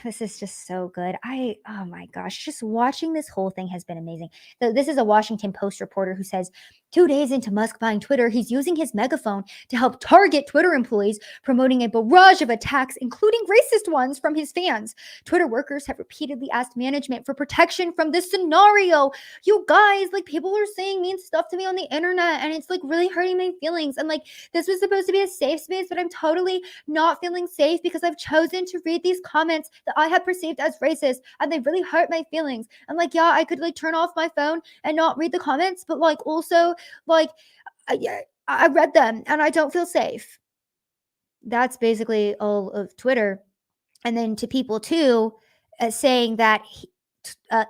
This is just so good. Oh my gosh, just watching this whole thing has been amazing. So this is a Washington Post reporter who says, 2 days into Musk buying Twitter, he's using his megaphone to help target Twitter employees, promoting a barrage of attacks, including racist ones from his fans. Twitter workers have repeatedly asked management for protection from this scenario. You guys, like, people are saying mean stuff to me on the internet, and it's like really hurting my feelings. And like, this was supposed to be a safe space, but I'm totally not feeling safe because I've chosen to read these comments that I have perceived as racist, and they really hurt my feelings. I'm like, yeah, I could like turn off my phone and not read the comments, but like also like I read them and I don't feel safe. That's basically all of Twitter. And then to people too, saying that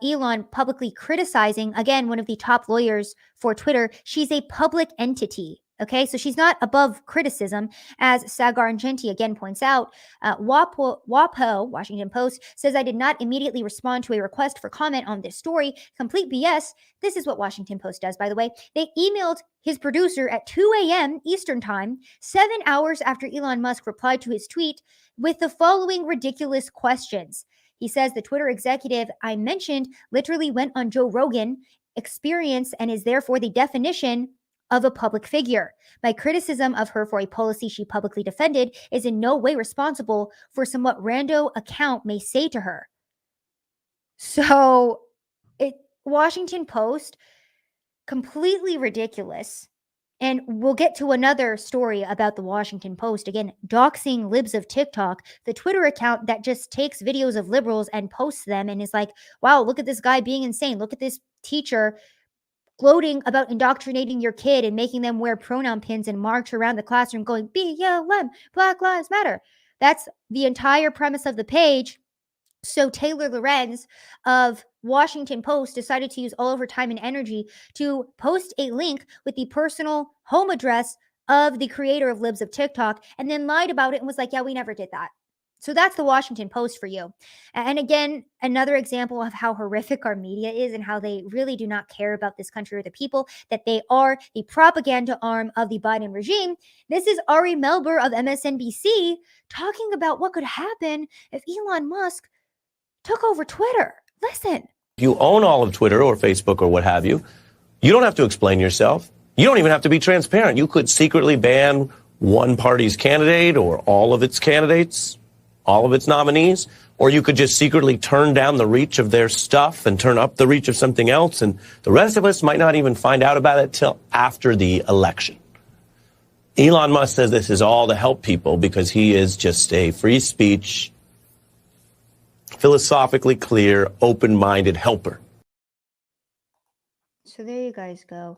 Elon publicly criticizing, again, one of the top lawyers for Twitter, she's a public entity. Okay, so she's not above criticism, as Sagar Argenti again points out. WAPO, Washington Post, says, I did not immediately respond to a request for comment on this story. Complete BS. This is what Washington Post does, by the way. They emailed his producer at 2 a.m. Eastern Time, 7 hours after Elon Musk replied to his tweet with the following ridiculous questions. He says the Twitter executive I mentioned literally went on Joe Rogan Experience and is therefore the definition of a public figure. My criticism of her for a policy she publicly defended is in no way responsible for somewhat rando account may say to her. So, Washington Post, completely ridiculous. And we'll get to another story about the Washington Post, again, doxing libs of TikTok, the Twitter account that just takes videos of liberals and posts them and is like, wow, look at this guy being insane. Look at this teacher gloating about indoctrinating your kid and making them wear pronoun pins and march around the classroom going, BLM, Black Lives Matter. That's the entire premise of the page. So Taylor Lorenz of Washington Post decided to use all of her time and energy to post a link with the personal home address of the creator of Libs of TikTok and then lied about it and was like, yeah, we never did that. So that's the Washington Post for you. And again, another example of how horrific our media is and how they really do not care about this country or the people, that they are the propaganda arm of the Biden regime. This is Ari Melber of MSNBC talking about what could happen if Elon Musk took over Twitter. Listen. You own all of Twitter or Facebook or what have you. You don't have to explain yourself. You don't even have to be transparent. You could secretly ban one party's candidate or all of its candidates, all of its nominees, or you could just secretly turn down the reach of their stuff and turn up the reach of something else, and the rest of us might not even find out about it till after the election. Elon Musk says this is all to help people because he is just a free speech, philosophically clear, open-minded helper. So there you guys go.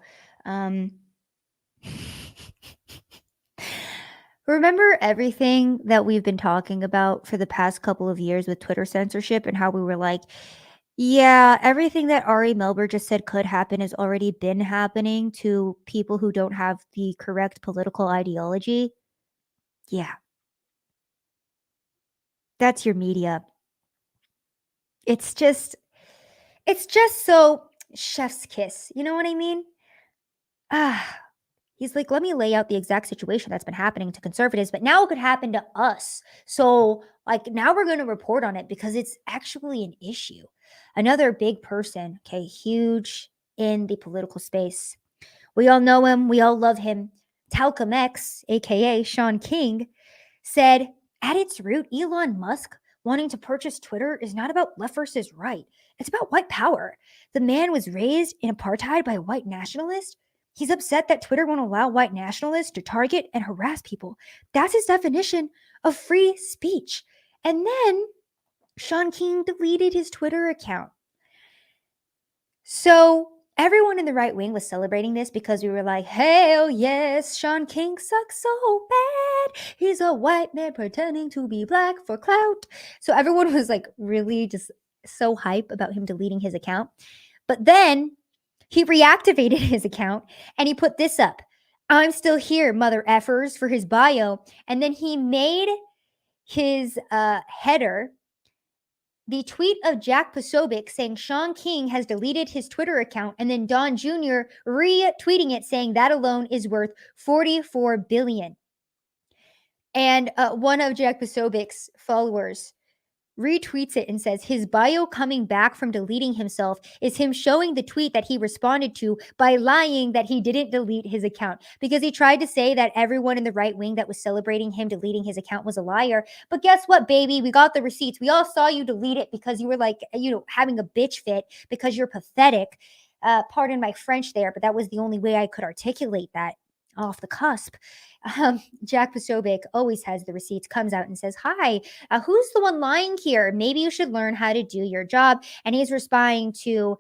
Remember everything that we've been talking about for the past couple of years with Twitter censorship and how we were like, yeah, everything that Ari Melber just said could happen has already been happening to people who don't have the correct political ideology? Yeah. That's your media. It's just so chef's kiss. You know what I mean? He's like, let me lay out the exact situation that's been happening to conservatives, but now it could happen to us. So, like, now we're going to report on it because it's actually an issue. Another big person, okay, huge in the political space. We all know him. We all love him. Talcum X, aka Sean King, said, at its root, Elon Musk wanting to purchase Twitter is not about left versus right. It's about white power. The man was raised in apartheid by a white nationalist. He's upset that Twitter won't allow white nationalists to target and harass people. That's his definition of free speech. And then Sean King deleted his Twitter account. So everyone in the right wing was celebrating this because we were like, hell yes, Sean King sucks so bad. He's a white man pretending to be black for clout. So everyone was like really just so hype about him deleting his account. But then he reactivated his account and he put this up. I'm still here, mother effers, for his bio. And then he made his header the tweet of Jack Posobiec saying Sean King has deleted his Twitter account, and then Don Jr. retweeting it saying that alone is worth $44 billion. And one of Jack Posobiec's followers retweets it and says his bio coming back from deleting himself is him showing the tweet that he responded to by lying that he didn't delete his account, because he tried to say that everyone in the right wing that was celebrating him deleting his account was a liar. But guess what, baby? We got the receipts. We all saw you delete it because you were like, having a bitch fit because you're pathetic. Pardon my French there, but that was the only way I could articulate that off the cusp. Jack Posobiec always has the receipts, comes out and says, hi, who's the one lying here? Maybe you should learn how to do your job. And he's responding to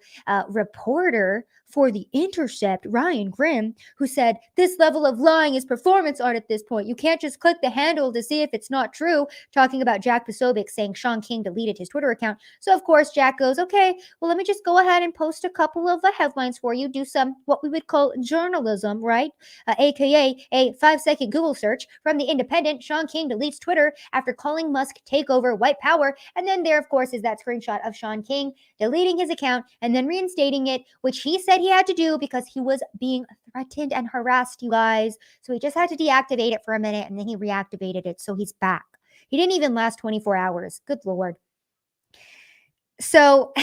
reporter for The Intercept, Ryan Grimm, who said, this level of lying is performance art at this point. You can't just click the handle to see if it's not true, talking about Jack Posobiec saying Sean King deleted his Twitter account. So, of course, Jack goes, okay, well, let me just go ahead and post a couple of headlines for you, do some what we would call journalism, right? AKA a 5-second Google search from The Independent. Sean King deletes Twitter after calling Musk take over white power. And then there, of course, is that screenshot of Sean King deleting his account and then reinstating it, which he said he had to do because he was being threatened and harassed, you guys. So he just had to deactivate it for a minute and then he reactivated it. So he's back. He didn't even last 24 hours. Good Lord. So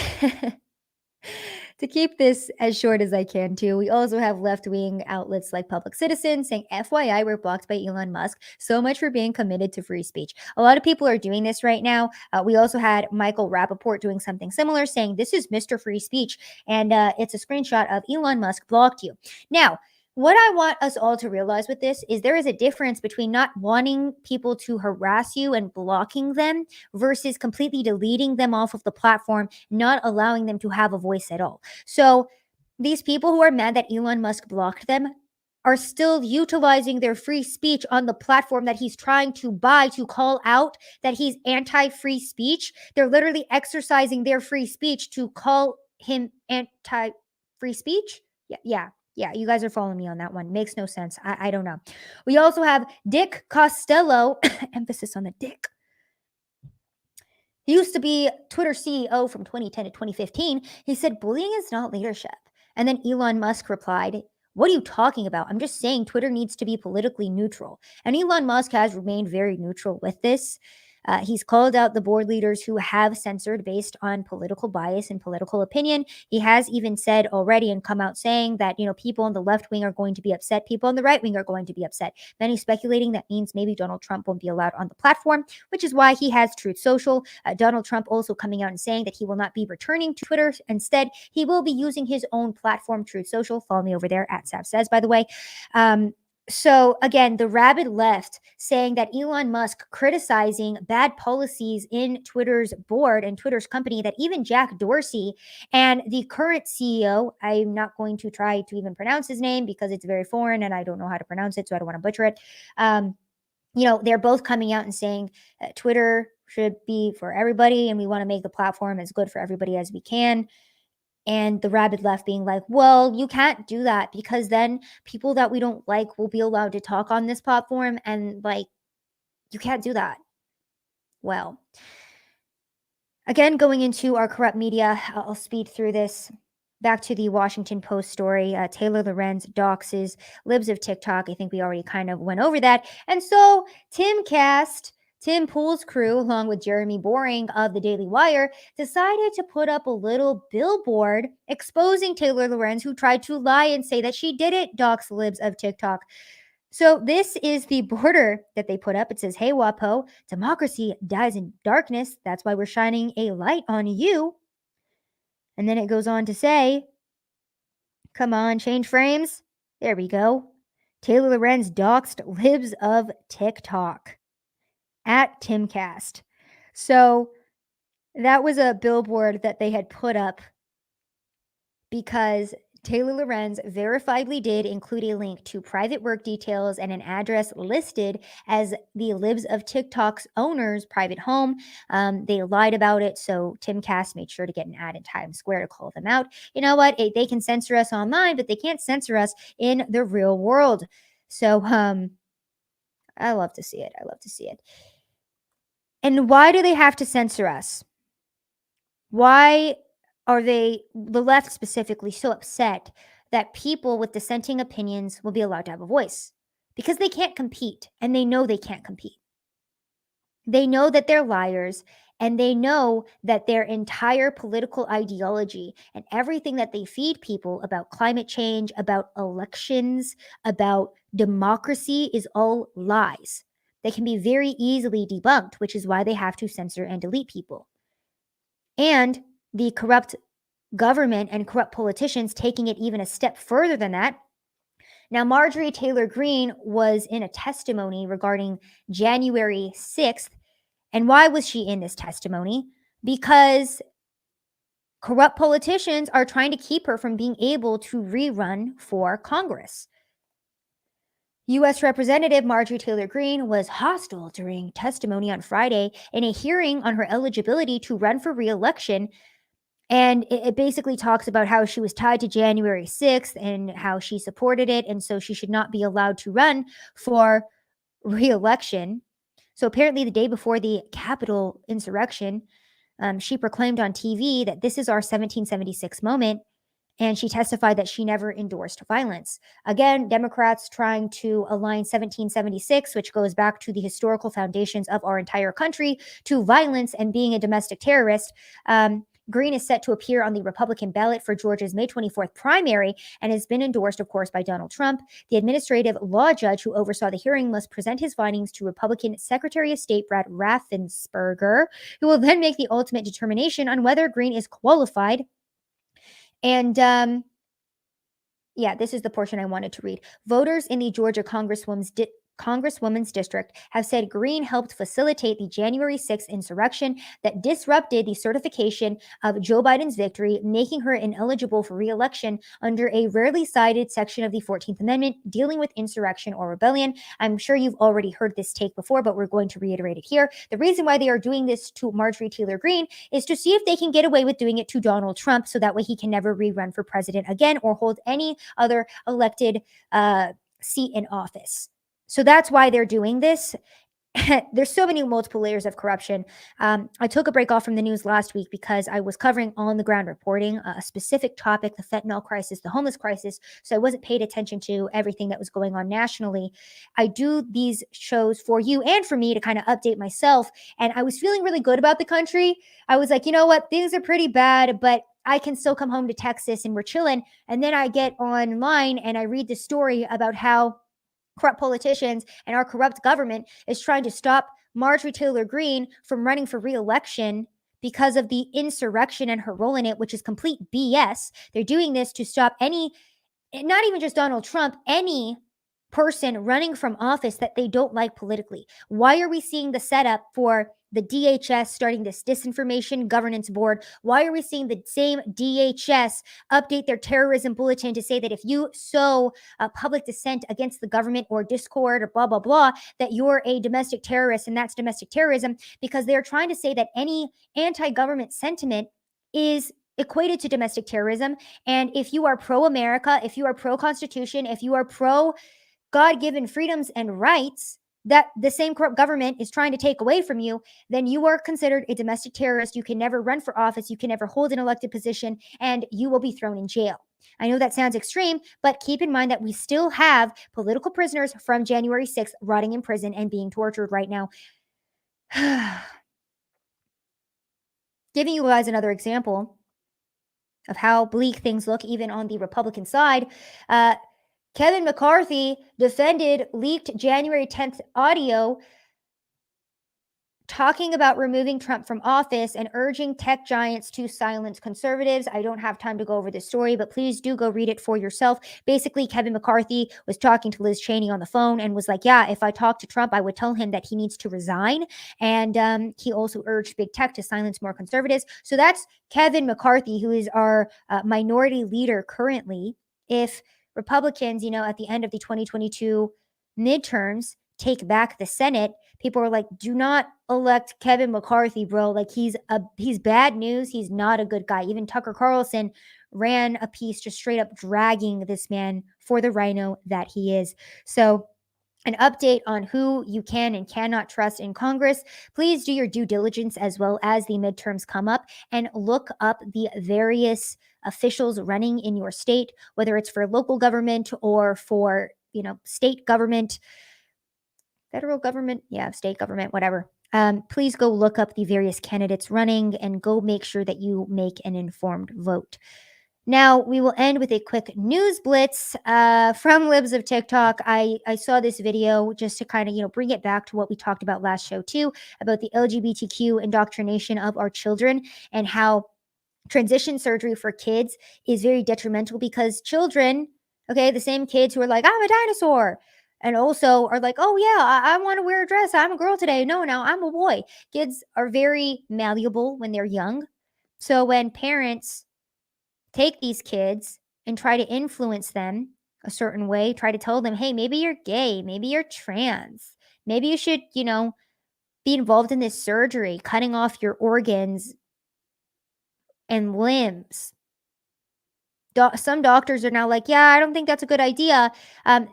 to keep this as short as I can too, we also have left-wing outlets like Public Citizen saying, FYI, we're blocked by Elon Musk. So much for being committed to free speech. A lot of people are doing this right now. We also had Michael Rappaport doing something similar, saying this is Mr. Free Speech. And it's a screenshot of Elon Musk blocked you. Now, what I want us all to realize with this is there is a difference between not wanting people to harass you and blocking them versus completely deleting them off of the platform, not allowing them to have a voice at all. So these people who are mad that Elon Musk blocked them are still utilizing their free speech on the platform that he's trying to buy to call out that he's anti-free speech. They're literally exercising their free speech to call him anti-free speech. Yeah, you guys are following me on that one. Makes no sense. I don't know. We also have Dick Costello, emphasis on the Dick. He used to be Twitter CEO from 2010 to 2015. He said, bullying is not leadership. And then Elon Musk replied, what are you talking about? I'm just saying Twitter needs to be politically neutral. And Elon Musk has remained very neutral with this. He's called out the board leaders who have censored based on political bias and political opinion. He has even said already and come out saying that, people on the left wing are going to be upset, people on the right wing are going to be upset. Many speculating that means maybe Donald Trump won't be allowed on the platform, which is why he has Truth Social. Donald Trump also coming out and saying that he will not be returning to Twitter. Instead, he will be using his own platform, Truth Social. Follow me over there at Sav Says, by the way. So again, the rabid left saying that Elon Musk criticizing bad policies in Twitter's board and Twitter's company, that even Jack Dorsey and the current CEO, I'm not going to try to even pronounce his name because it's very foreign and I don't know how to pronounce it, so I don't want to butcher it. They're both coming out and saying Twitter should be for everybody and we want to make the platform as good for everybody as we can. And the rabid left being like, well, you can't do that because then people that we don't like will be allowed to talk on this platform. And you can't do that. Well, again, going into our corrupt media, I'll speed through this. Back to the Washington Post story, Taylor Lorenz doxes libs of TikTok. I think we already kind of went over that. And so Tim Pool's crew, along with Jeremy Boring of the Daily Wire, decided to put up a little billboard exposing Taylor Lorenz, who tried to lie and say that she didn't dox libs of TikTok. So this is the border that they put up. It says, "Hey, WAPO, democracy dies in darkness. That's why we're shining a light on you." And then it goes on to say, come on, change frames. There we go. Taylor Lorenz doxed libs of TikTok at Timcast. So that was a billboard that they had put up because Taylor Lorenz verifiably did include a link to private work details and an address listed as the Libs of TikTok's owner's private home. They lied about it, so Timcast made sure to get an ad in Times Square to call them out. You know what? They can censor us online, but they can't censor us in the real world. So I love to see it. I love to see it. And why do they have to censor us? Why are the left specifically, so upset that people with dissenting opinions will be allowed to have a voice? Because they can't compete, and they know they can't compete. They know that they're liars, and they know that their entire political ideology and everything that they feed people about climate change, about elections, about democracy is all lies. They can be very easily debunked, which is why they have to censor and delete people. And the corrupt government and corrupt politicians taking it even a step further than that. Now, Marjorie Taylor Greene was in a testimony regarding January 6th. And why was she in this testimony? Because corrupt politicians are trying to keep her from being able to rerun for Congress. U.S. Representative Marjorie Taylor Greene was hostile during testimony on Friday in a hearing on her eligibility to run for re-election. And it basically talks about how she was tied to January 6th and how she supported it. And so she should not be allowed to run for re-election. So apparently the day before the Capitol insurrection, she proclaimed on TV that this is our 1776 moment. And she testified that she never endorsed violence. Again, Democrats trying to align 1776, which goes back to the historical foundations of our entire country, to violence and being a domestic terrorist. Greene is set to appear on the Republican ballot for Georgia's May 24th primary and has been endorsed, of course, by Donald Trump. The administrative law judge who oversaw the hearing must present his findings to Republican Secretary of State Brad Raffensperger, who will then make the ultimate determination on whether Greene is qualified. And this is the portion I wanted to read. Voters in the Georgia Congresswoman's district have said Greene helped facilitate the January 6th insurrection that disrupted the certification of Joe Biden's victory, making her ineligible for re-election under a rarely cited section of the 14th Amendment dealing with insurrection or rebellion. I'm sure you've already heard this take before, but we're going to reiterate it here. The reason why they are doing this to Marjorie Taylor Greene is to see if they can get away with doing it to Donald Trump, so that way he can never rerun for president again or hold any other elected seat in office. So that's why they're doing this. there's so many multiple layers of corruption. I took a break off from the news last week because I was covering on the ground reporting a specific topic, the fentanyl crisis, the homeless crisis. So I wasn't paid attention to everything that was going on nationally. I do these shows for you and for me to kind of update myself. And I was feeling really good about the country. I was like, you know what? Things are pretty bad, but I can still come home to Texas and we're chilling. And then I get online and I read the story about how corrupt politicians and our corrupt government is trying to stop Marjorie Taylor Greene from running for re-election because of the insurrection and her role in it, which is complete BS. They're doing this to stop any, not even just Donald Trump, any person running from office that they don't like politically. Why are we seeing the setup for the DHS starting this Disinformation Governance Board? Why are we seeing the same DHS update their terrorism bulletin to say that if you sow public dissent against the government or discord or blah, blah, blah, that you're a domestic terrorist and that's domestic terrorism, because they're trying to say that any anti-government sentiment is equated to domestic terrorism. And if you are pro-America, if you are pro-Constitution, if you are pro-God-given freedoms and rights that the same corrupt government is trying to take away from you, then you are considered a domestic terrorist. You can never run for office. You can never hold an elected position, and you will be thrown in jail. I know that sounds extreme, but keep in mind that we still have political prisoners from January 6th rotting in prison and being tortured right now. Giving you guys another example of how bleak things look even on the Republican side, Kevin McCarthy defended leaked January 10th audio talking about removing Trump from office and urging tech giants to silence conservatives. I don't have time to go over this story, but please do go read it for yourself. Basically, Kevin McCarthy was talking to Liz Cheney on the phone and was like, yeah, if I talk to Trump, I would tell him that he needs to resign. And he also urged big tech to silence more conservatives. So that's Kevin McCarthy, who is our minority leader currently. If Republicans, at the end of the 2022 midterms take back the Senate, people are like, do not elect Kevin McCarthy, bro. Like he's bad news. He's not a good guy. Even Tucker Carlson ran a piece just straight up dragging this man for the rhino that he is. So an update on who you can and cannot trust in Congress. Please do your due diligence as well as the midterms come up and look up the various officials running in your state, whether it's for local government or for, state government, federal government, state government, whatever. Please go look up the various candidates running and go make sure that you make an informed vote. Now, we will end with a quick news blitz from Libs of TikTok. I saw this video just to kind of, bring it back to what we talked about last show too, about the LGBTQ indoctrination of our children and how transition surgery for kids is very detrimental because children, the same kids who are like, I'm a dinosaur, and also are like, oh yeah, I want to wear a dress. I'm a girl today. No, now I'm a boy. Kids are very malleable when they're young. So when parents take these kids and try to influence them a certain way, try to tell them, hey, maybe you're gay, maybe you're trans, maybe you should, be involved in this surgery, cutting off your organs and limbs. Some doctors are now like, yeah, I don't think that's a good idea.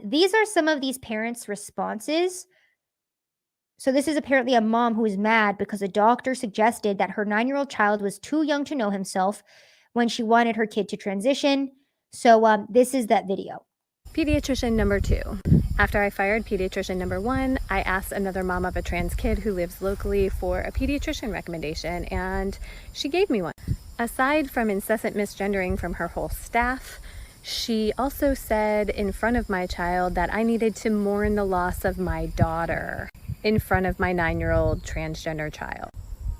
These are some of these parents' responses. So this is apparently a mom who is mad because a doctor suggested that her 9-year-old child was too young to know himself when she wanted her kid to transition. So this is that video. Pediatrician number 2. After I fired pediatrician number 1, I asked another mom of a trans kid who lives locally for a pediatrician recommendation, and she gave me one. Aside from incessant misgendering from her whole staff, she also said in front of my child that I needed to mourn the loss of my daughter in front of my 9-year-old transgender child.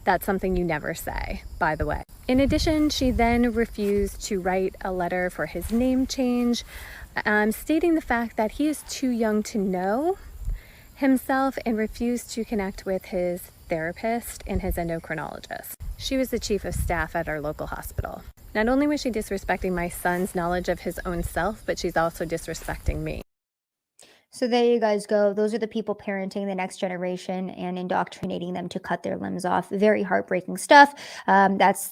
That's something you never say, by the way. In addition, she then refused to write a letter for his name change, stating the fact that he is too young to know himself and refused to connect with his therapist and his endocrinologist. She was the chief of staff at our local hospital. Not only was she disrespecting my son's knowledge of his own self, but she's also disrespecting me. So there you guys go. Those are the people parenting the next generation and indoctrinating them to cut their limbs off. Very heartbreaking stuff. That's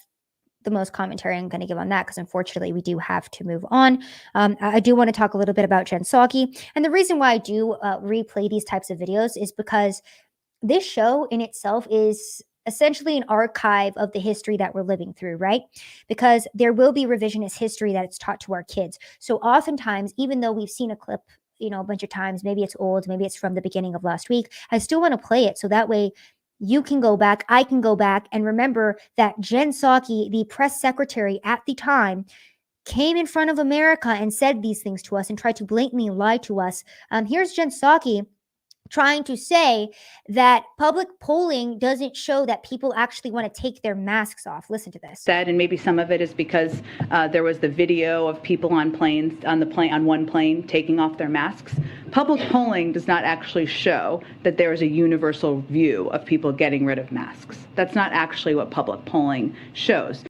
the most commentary I'm going to give on that because unfortunately we do have to move on. I do want to talk a little bit about Jen Psaki. And the reason why I do replay these types of videos is because this show in itself is essentially an archive of the history that we're living through, right? Because there will be revisionist history that it's taught to our kids. So oftentimes, even though we've seen a clip, a bunch of times, maybe it's old, maybe it's from the beginning of last week, I still want to play it so that way you can go back, I can go back and remember that Jen Psaki, the press secretary at the time, came in front of America and said these things to us and tried to blatantly lie to us. Here's Jen Psaki trying to say that public polling doesn't show that people actually want to take their masks off. Listen to this. And maybe some of it is because there was the video of people on one plane taking off their masks. Public polling does not actually show that there is a universal view of people getting rid of masks. That's not actually what public polling shows.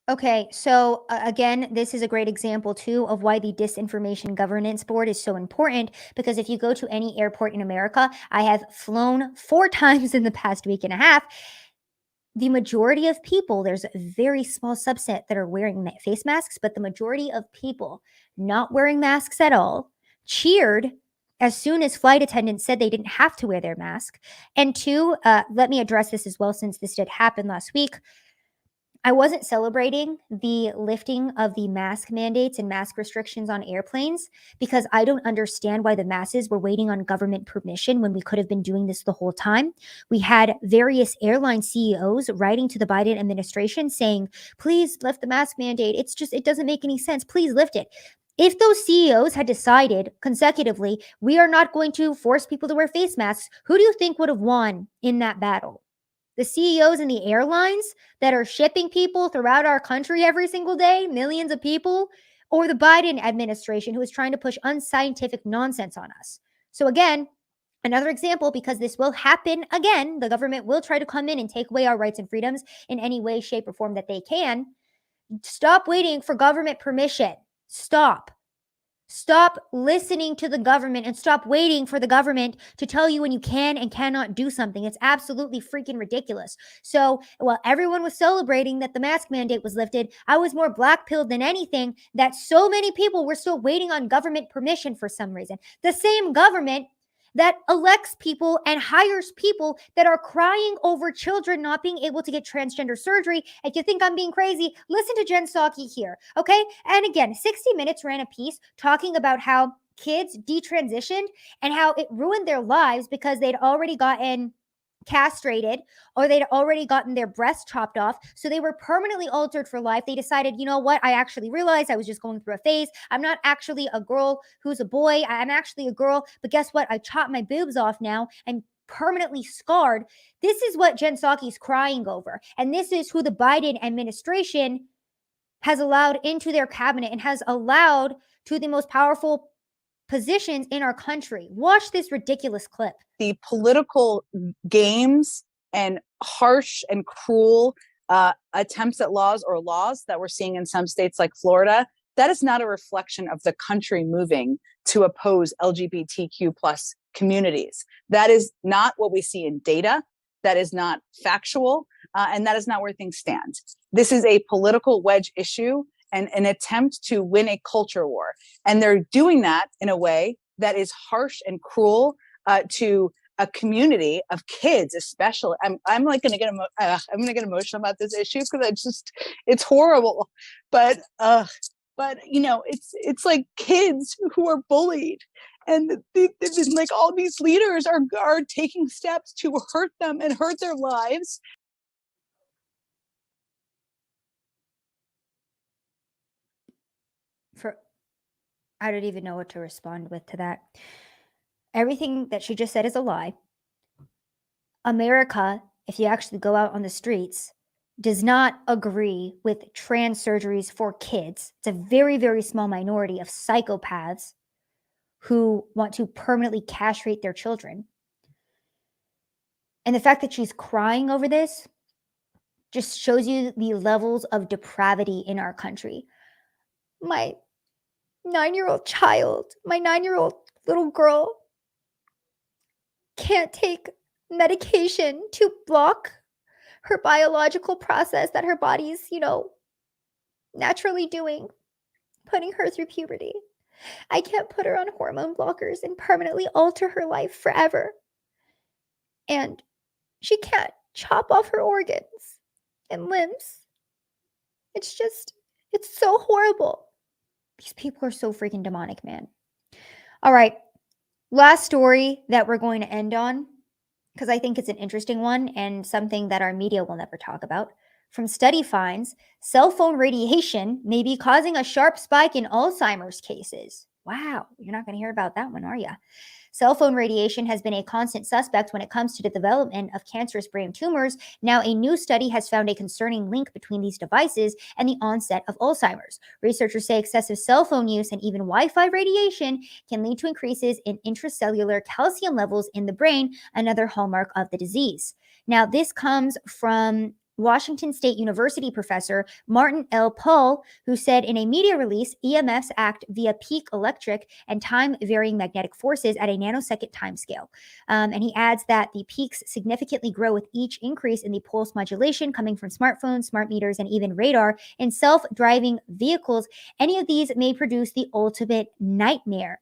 Okay, so again, this is a great example too of why the Disinformation Governance Board is so important, because if you go to any airport in America, I have flown 4 times in the past week and a half, the majority of people, there's a very small subset that are wearing face masks, but the majority of people not wearing masks at all cheered as soon as flight attendants said they didn't have to wear their mask. And 2, let me address this as well since this did happen last week. I wasn't celebrating the lifting of the mask mandates and mask restrictions on airplanes because I don't understand why the masses were waiting on government permission when we could have been doing this the whole time. We had various airline CEOs writing to the Biden administration saying, please lift the mask mandate. It doesn't make any sense. Please lift it. If those CEOs had decided consecutively, we are not going to force people to wear face masks, who do you think would have won in that battle? The CEOs and the airlines that are shipping people throughout our country every single day, millions of people, or the Biden administration who is trying to push unscientific nonsense on us. So again, another example, because this will happen again, the government will try to come in and take away our rights and freedoms in any way, shape, or form that they can. Stop waiting for government permission. Stop listening to the government and stop waiting for the government to tell you when you can and cannot do something. It's absolutely freaking ridiculous. So while everyone was celebrating that the mask mandate was lifted, I was more black-pilled than anything that so many people were still waiting on government permission for some reason. The same government that elects people and hires people that are crying over children not being able to get transgender surgery. If you think I'm being crazy, listen to Jen Psaki here, okay? And again, 60 Minutes ran a piece talking about how kids detransitioned and how it ruined their lives because they'd already gotten castrated or they'd already gotten their breasts chopped off. So they were permanently altered for life. They decided, you know what? I actually realized I was just going through a phase. I'm not actually a girl who's a boy. I'm actually a girl. But guess what? I chopped my boobs off now and permanently scarred. This is what Jen Psaki's crying over. And this is who the Biden administration has allowed into their cabinet and has allowed to the most powerful positions in our country. Watch this ridiculous clip. The political games and harsh and cruel attempts at laws that we're seeing in some states like Florida, that is not a reflection of the country moving to oppose LGBTQ plus communities. That is not what we see in data. That is not factual. And that is not where things stand. This is a political wedge issue and an attempt to win a culture war. And they're doing that in a way that is harsh and cruel to a community of kids, especially. I'm like going to get emotional about this issue because it's horrible. But you know, it's like kids who are bullied, and like all these leaders are taking steps to hurt them and hurt their lives. I don't even know what to respond with to that. Everything that she just said is a lie. America, if you actually go out on the streets, does not agree with trans surgeries for kids. It's a very, very small minority of psychopaths who want to permanently castrate their children. And the fact that she's crying over this just shows you the levels of depravity in our country. My 9-year-old child, my 9-year-old little girl can't take medication to block her biological process that her body's, naturally doing, putting her through puberty. I can't put her on hormone blockers and permanently alter her life forever. and she can't chop off her organs and limbs. It's so horrible. These people are so freaking demonic, man. All right. Last story that we're going to end on, because I think it's an interesting one and something that our media will never talk about. From study finds, cell phone radiation may be causing a sharp spike in Alzheimer's cases. Wow, you're not going to hear about that one, are you? Cell phone radiation has been a constant suspect when it comes to the development of cancerous brain tumors. Now, a new study has found a concerning link between these devices and the onset of Alzheimer's. Researchers say excessive cell phone use and even Wi-Fi radiation can lead to increases in intracellular calcium levels in the brain, another hallmark of the disease. Now, this comes from Washington State University professor Martin L. Paul, who said in a media release, EMFs act via peak electric and time-varying magnetic forces at a nanosecond timescale. And he adds that the peaks significantly grow with each increase in the pulse modulation coming from smartphones, smart meters, and even radar in self-driving vehicles. Any of these may produce the ultimate nightmare.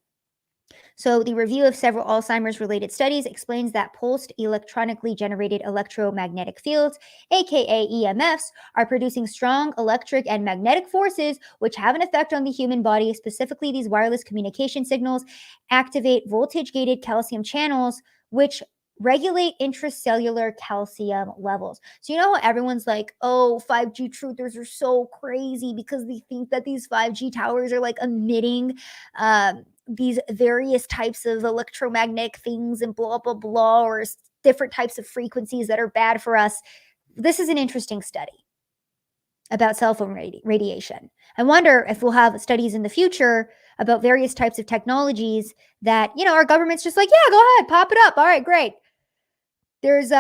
So the review of several Alzheimer's-related studies explains that pulsed electronically generated electromagnetic fields, aka EMFs, are producing strong electric and magnetic forces which have an effect on the human body. Specifically, these wireless communication signals activate voltage-gated calcium channels, which regulate intracellular calcium levels. So you know how everyone's like, oh, 5G truthers are so crazy because they think that these 5G towers are like emitting these various types of electromagnetic things and blah, blah, blah, or different types of frequencies that are bad for us. This is an interesting study about cell phone radiation. I wonder if we'll have studies in the future about various types of technologies that, you know, our government's just like, yeah, go ahead, pop it up. All right, great. There's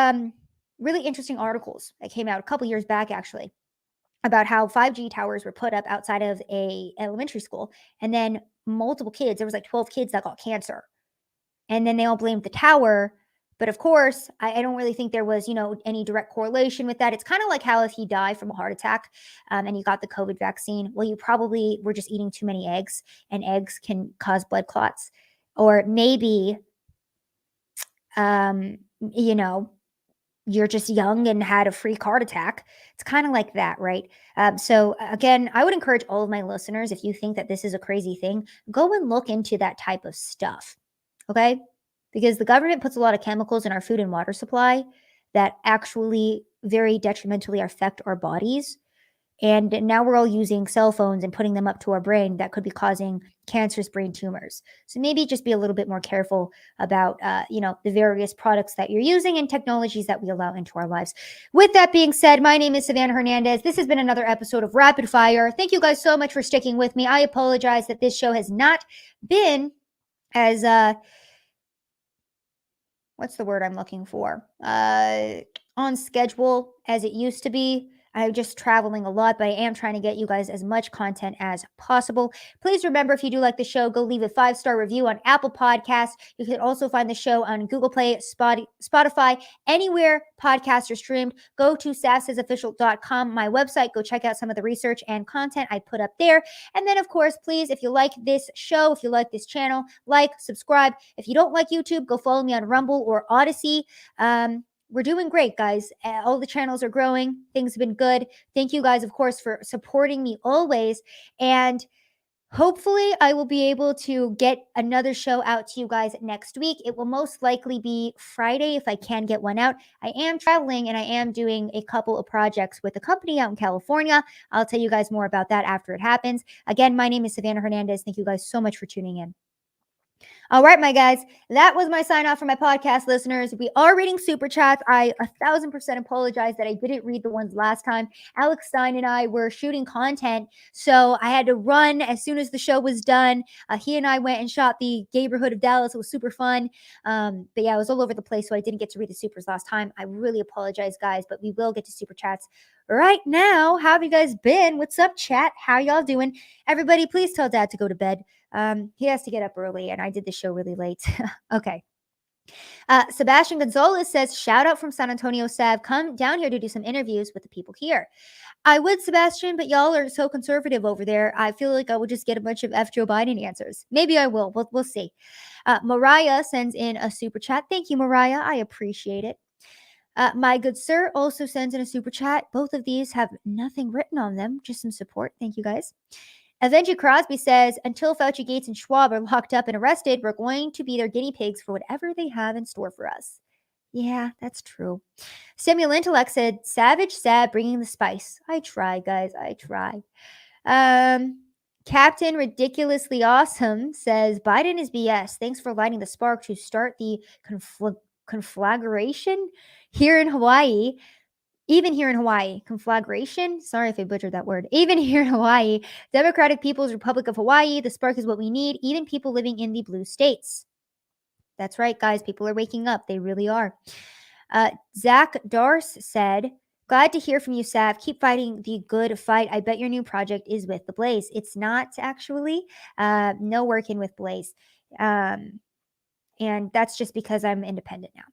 really interesting articles that came out a couple years back, actually, about how 5G towers were put up outside of a elementary school, and then multiple kids, there was like 12 kids that got cancer, and then they all blamed the tower. But of course, I don't really think there was, you know, any direct correlation with that. It's kind of like how if you die from a heart attack and you got the COVID vaccine, well, you probably were just eating too many eggs, and eggs can cause blood clots. Or maybe, you know, you're just young and had a freak heart attack. It's kind of like that, right? So again, I would encourage all of my listeners, if you think that this is a crazy thing, go and look into that type of stuff, okay? Because the government puts a lot of chemicals in our food and water supply that actually very detrimentally affect our bodies. And now we're all using cell phones and putting them up to our brain that could be causing cancerous brain tumors. So maybe just be a little bit more careful about, you know, the various products that you're using and technologies that we allow into our lives. With that being said, my name is Savannah Hernandez. This has been another episode of Rapid Fire. Thank you guys so much for sticking with me. I apologize that this show has not been as, what's the word I'm looking for? On schedule as it used to be. I'm just traveling a lot, but I am trying to get you guys as much content as possible. Please remember, if you do like the show, go leave a 5-star review on Apple Podcasts. You can also find the show on Google Play, Spotify, anywhere podcasts are streamed. Go to savsasofficial.com, my website. Go check out some of the research and content I put up there. And then, of course, please, if you like this show, if you like this channel, like, subscribe. If you don't like YouTube, go follow me on Rumble or Odyssey. We're doing great, guys. All the channels are growing. Things have been good. Thank you guys, of course, for supporting me always. And hopefully I will be able to get another show out to you guys next week. It will most likely be Friday if I can get one out. I am traveling and I am doing a couple of projects with a company out in California. I'll tell you guys more about that after it happens. Again, my name is Savannah Hernandez. Thank you guys so much for tuning in. All right, my guys, that was my sign off for my podcast listeners. We are reading super chats. I 1,000% apologize that I didn't read the ones last time. Alex Stein and I were shooting content, so I had to run as soon as the show was done. He and I went and shot the neighborhood of Dallas. It was super fun. But yeah, I was all over the place, so I didn't get to read the supers last time. I really apologize, guys, but we will get to super chats right now. How have you guys been? What's up, chat? How y'all doing? Everybody, please tell Dad to go to bed. He has to get up early, and I did the show really late. Okay. Sebastian Gonzalez says, shout out from San Antonio, Sav. Come down here to do some interviews with the people here. I would, Sebastian, but y'all are so conservative over there. I feel like I would just get a bunch of F. Joe Biden answers. Maybe I will. We'll see. Mariah sends in a super chat. Thank you, Mariah. I appreciate it. My good sir also sends in a super chat. Both of these have nothing written on them, just some support. Thank you, guys. Avenger Crosby says, until Fauci, Gates, and Schwab are locked up and arrested, we're going to be their guinea pigs for whatever they have in store for us. Yeah, that's true. Samuel Intellect said, savage Sab bringing the spice. I try, guys. I try. Captain Ridiculously Awesome says, Biden is BS. Thanks for lighting the spark to start the conflagration here in Hawaii. Even here in Hawaii, conflagration. Sorry if I butchered that word. Even here in Hawaii, Democratic People's Republic of Hawaii, the spark is what we need, even people living in the blue states. That's right, guys. People are waking up. They really are. Zach Darce said, glad to hear from you, Sav. Keep fighting the good fight. I bet your new project is with the Blaze. It's not actually. No working with Blaze. And that's just because I'm independent now.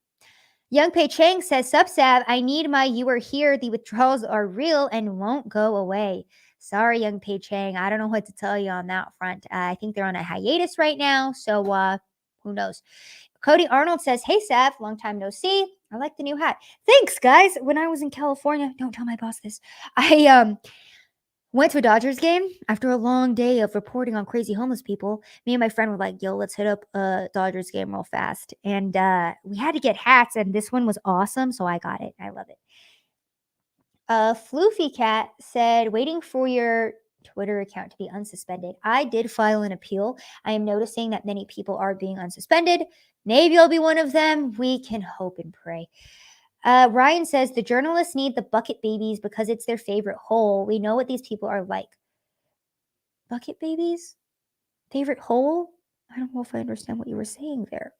Young Pei Chang says, Sup, Sav, I need my you are here. The withdrawals are real and won't go away. Sorry, Young Pei Chang. I don't know what to tell you on that front. I think they're on a hiatus right now, so who knows. Cody Arnold says, hey, Sav, long time no see. I like the new hat. Thanks, guys. When I was in California, don't tell my boss this, I went to a Dodgers game after a long day of reporting on crazy homeless people. Me and my friend were like, yo, let's hit up a Dodgers game real fast. And we had to get hats, and this one was awesome, so I got it. I love it. Floofy Cat said, waiting for your Twitter account to be unsuspended. I did file an appeal. I am noticing that many people are being unsuspended. Maybe I'll be one of them. We can hope and pray. Ryan says, the journalists need the bucket babies because it's their favorite hole. We know what these people are like. Bucket babies? Favorite hole? I don't know if I understand what you were saying there.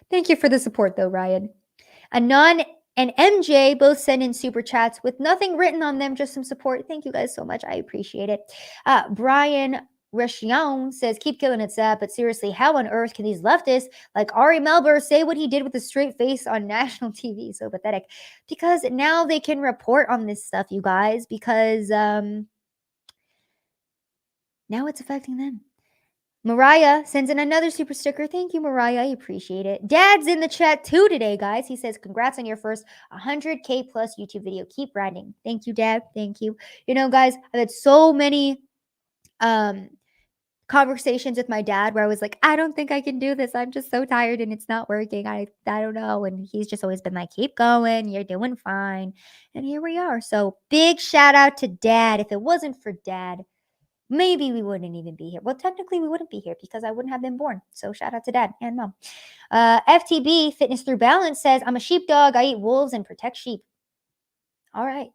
Thank you for the support, though, Ryan. Anon and MJ both send in super chats with nothing written on them, just some support. Thank you guys so much. I appreciate it. Brian Reshion says, keep killing it, Sab, but seriously, how on earth can these leftists like Ari Melber say what he did with a straight face on national TV? So pathetic. Because now they can report on this stuff, you guys, because now it's affecting them. Mariah sends in another super sticker. Thank you, Mariah. I appreciate it. Dad's in the chat too today, guys. He says, congrats on your first 100K plus YouTube video. Keep grinding. Thank you, Dad. Thank you. You know, guys, I've had so many conversations with my dad where I was like, I don't think I can do this. I'm just so tired and it's not working. I don't know. And he's just always been like, keep going. You're doing fine. And here we are. So big shout out to Dad. If it wasn't for Dad, maybe we wouldn't even be here. Well, technically we wouldn't be here because I wouldn't have been born. So shout out to Dad and Mom. FTB Fitness Through Balance says, I'm a sheepdog. I eat wolves and protect sheep. All right,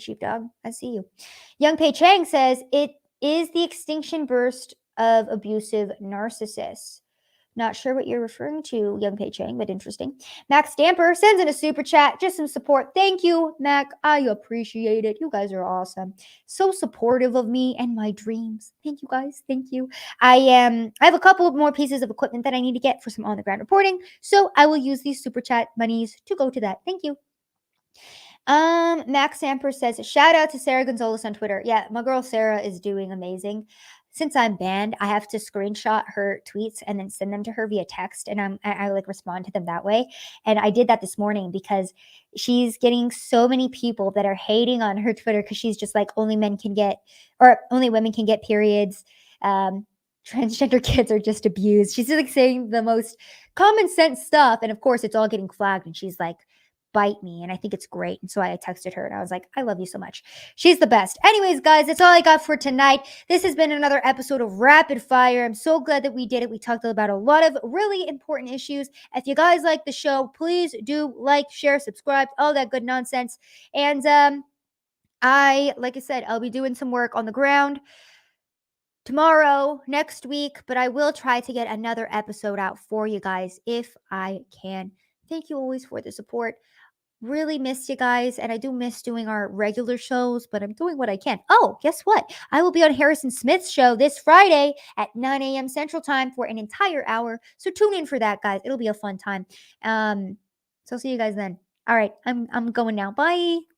sheepdog. I see you. Young Pei Chang says, it is the extinction burst of abusive narcissists. Not sure what you're referring to, Young Pei Chang, but interesting. Max Stamper sends in a super chat, just some support. Thank you, Mac. I appreciate it. You guys are awesome. So supportive of me and my dreams. Thank you, guys. Thank you. I have a couple of more pieces of equipment that I need to get for some on-the-ground reporting, so I will use these super chat monies to go to that. Thank you. Max Samper says, shout out to Sarah Gonzalez on Twitter. Yeah, my girl Sarah is doing amazing. Since I'm banned, I have to screenshot her tweets and then send them to her via text, and I like respond to them that way. And I did that this morning because she's getting so many people that are hating on her Twitter because she's just like, only women can get periods. Transgender kids are just abused. She's like saying the most common sense stuff, and of course, it's all getting flagged. And she's like, bite me, and I think it's great. And so I texted her and I was like, I love you so much. She's the best. Anyways, guys, that's all I got for tonight. This has been another episode of Rapid Fire. I'm so glad that we did it. We talked about a lot of really important issues. If you guys like the show, please do like, share, subscribe, all that good nonsense. And like I said, I'll be doing some work on the ground tomorrow, next week, but I will try to get another episode out for you guys if I can. Thank you always for the support. Really miss you guys, and I do miss doing our regular shows, but I'm doing what I can. Oh, guess what? I will be on Harrison Smith's show this Friday at 9 a.m. Central Time for an entire hour. So tune in for that, guys. It'll be a fun time. So see you guys then. All right, I'm going now. Bye.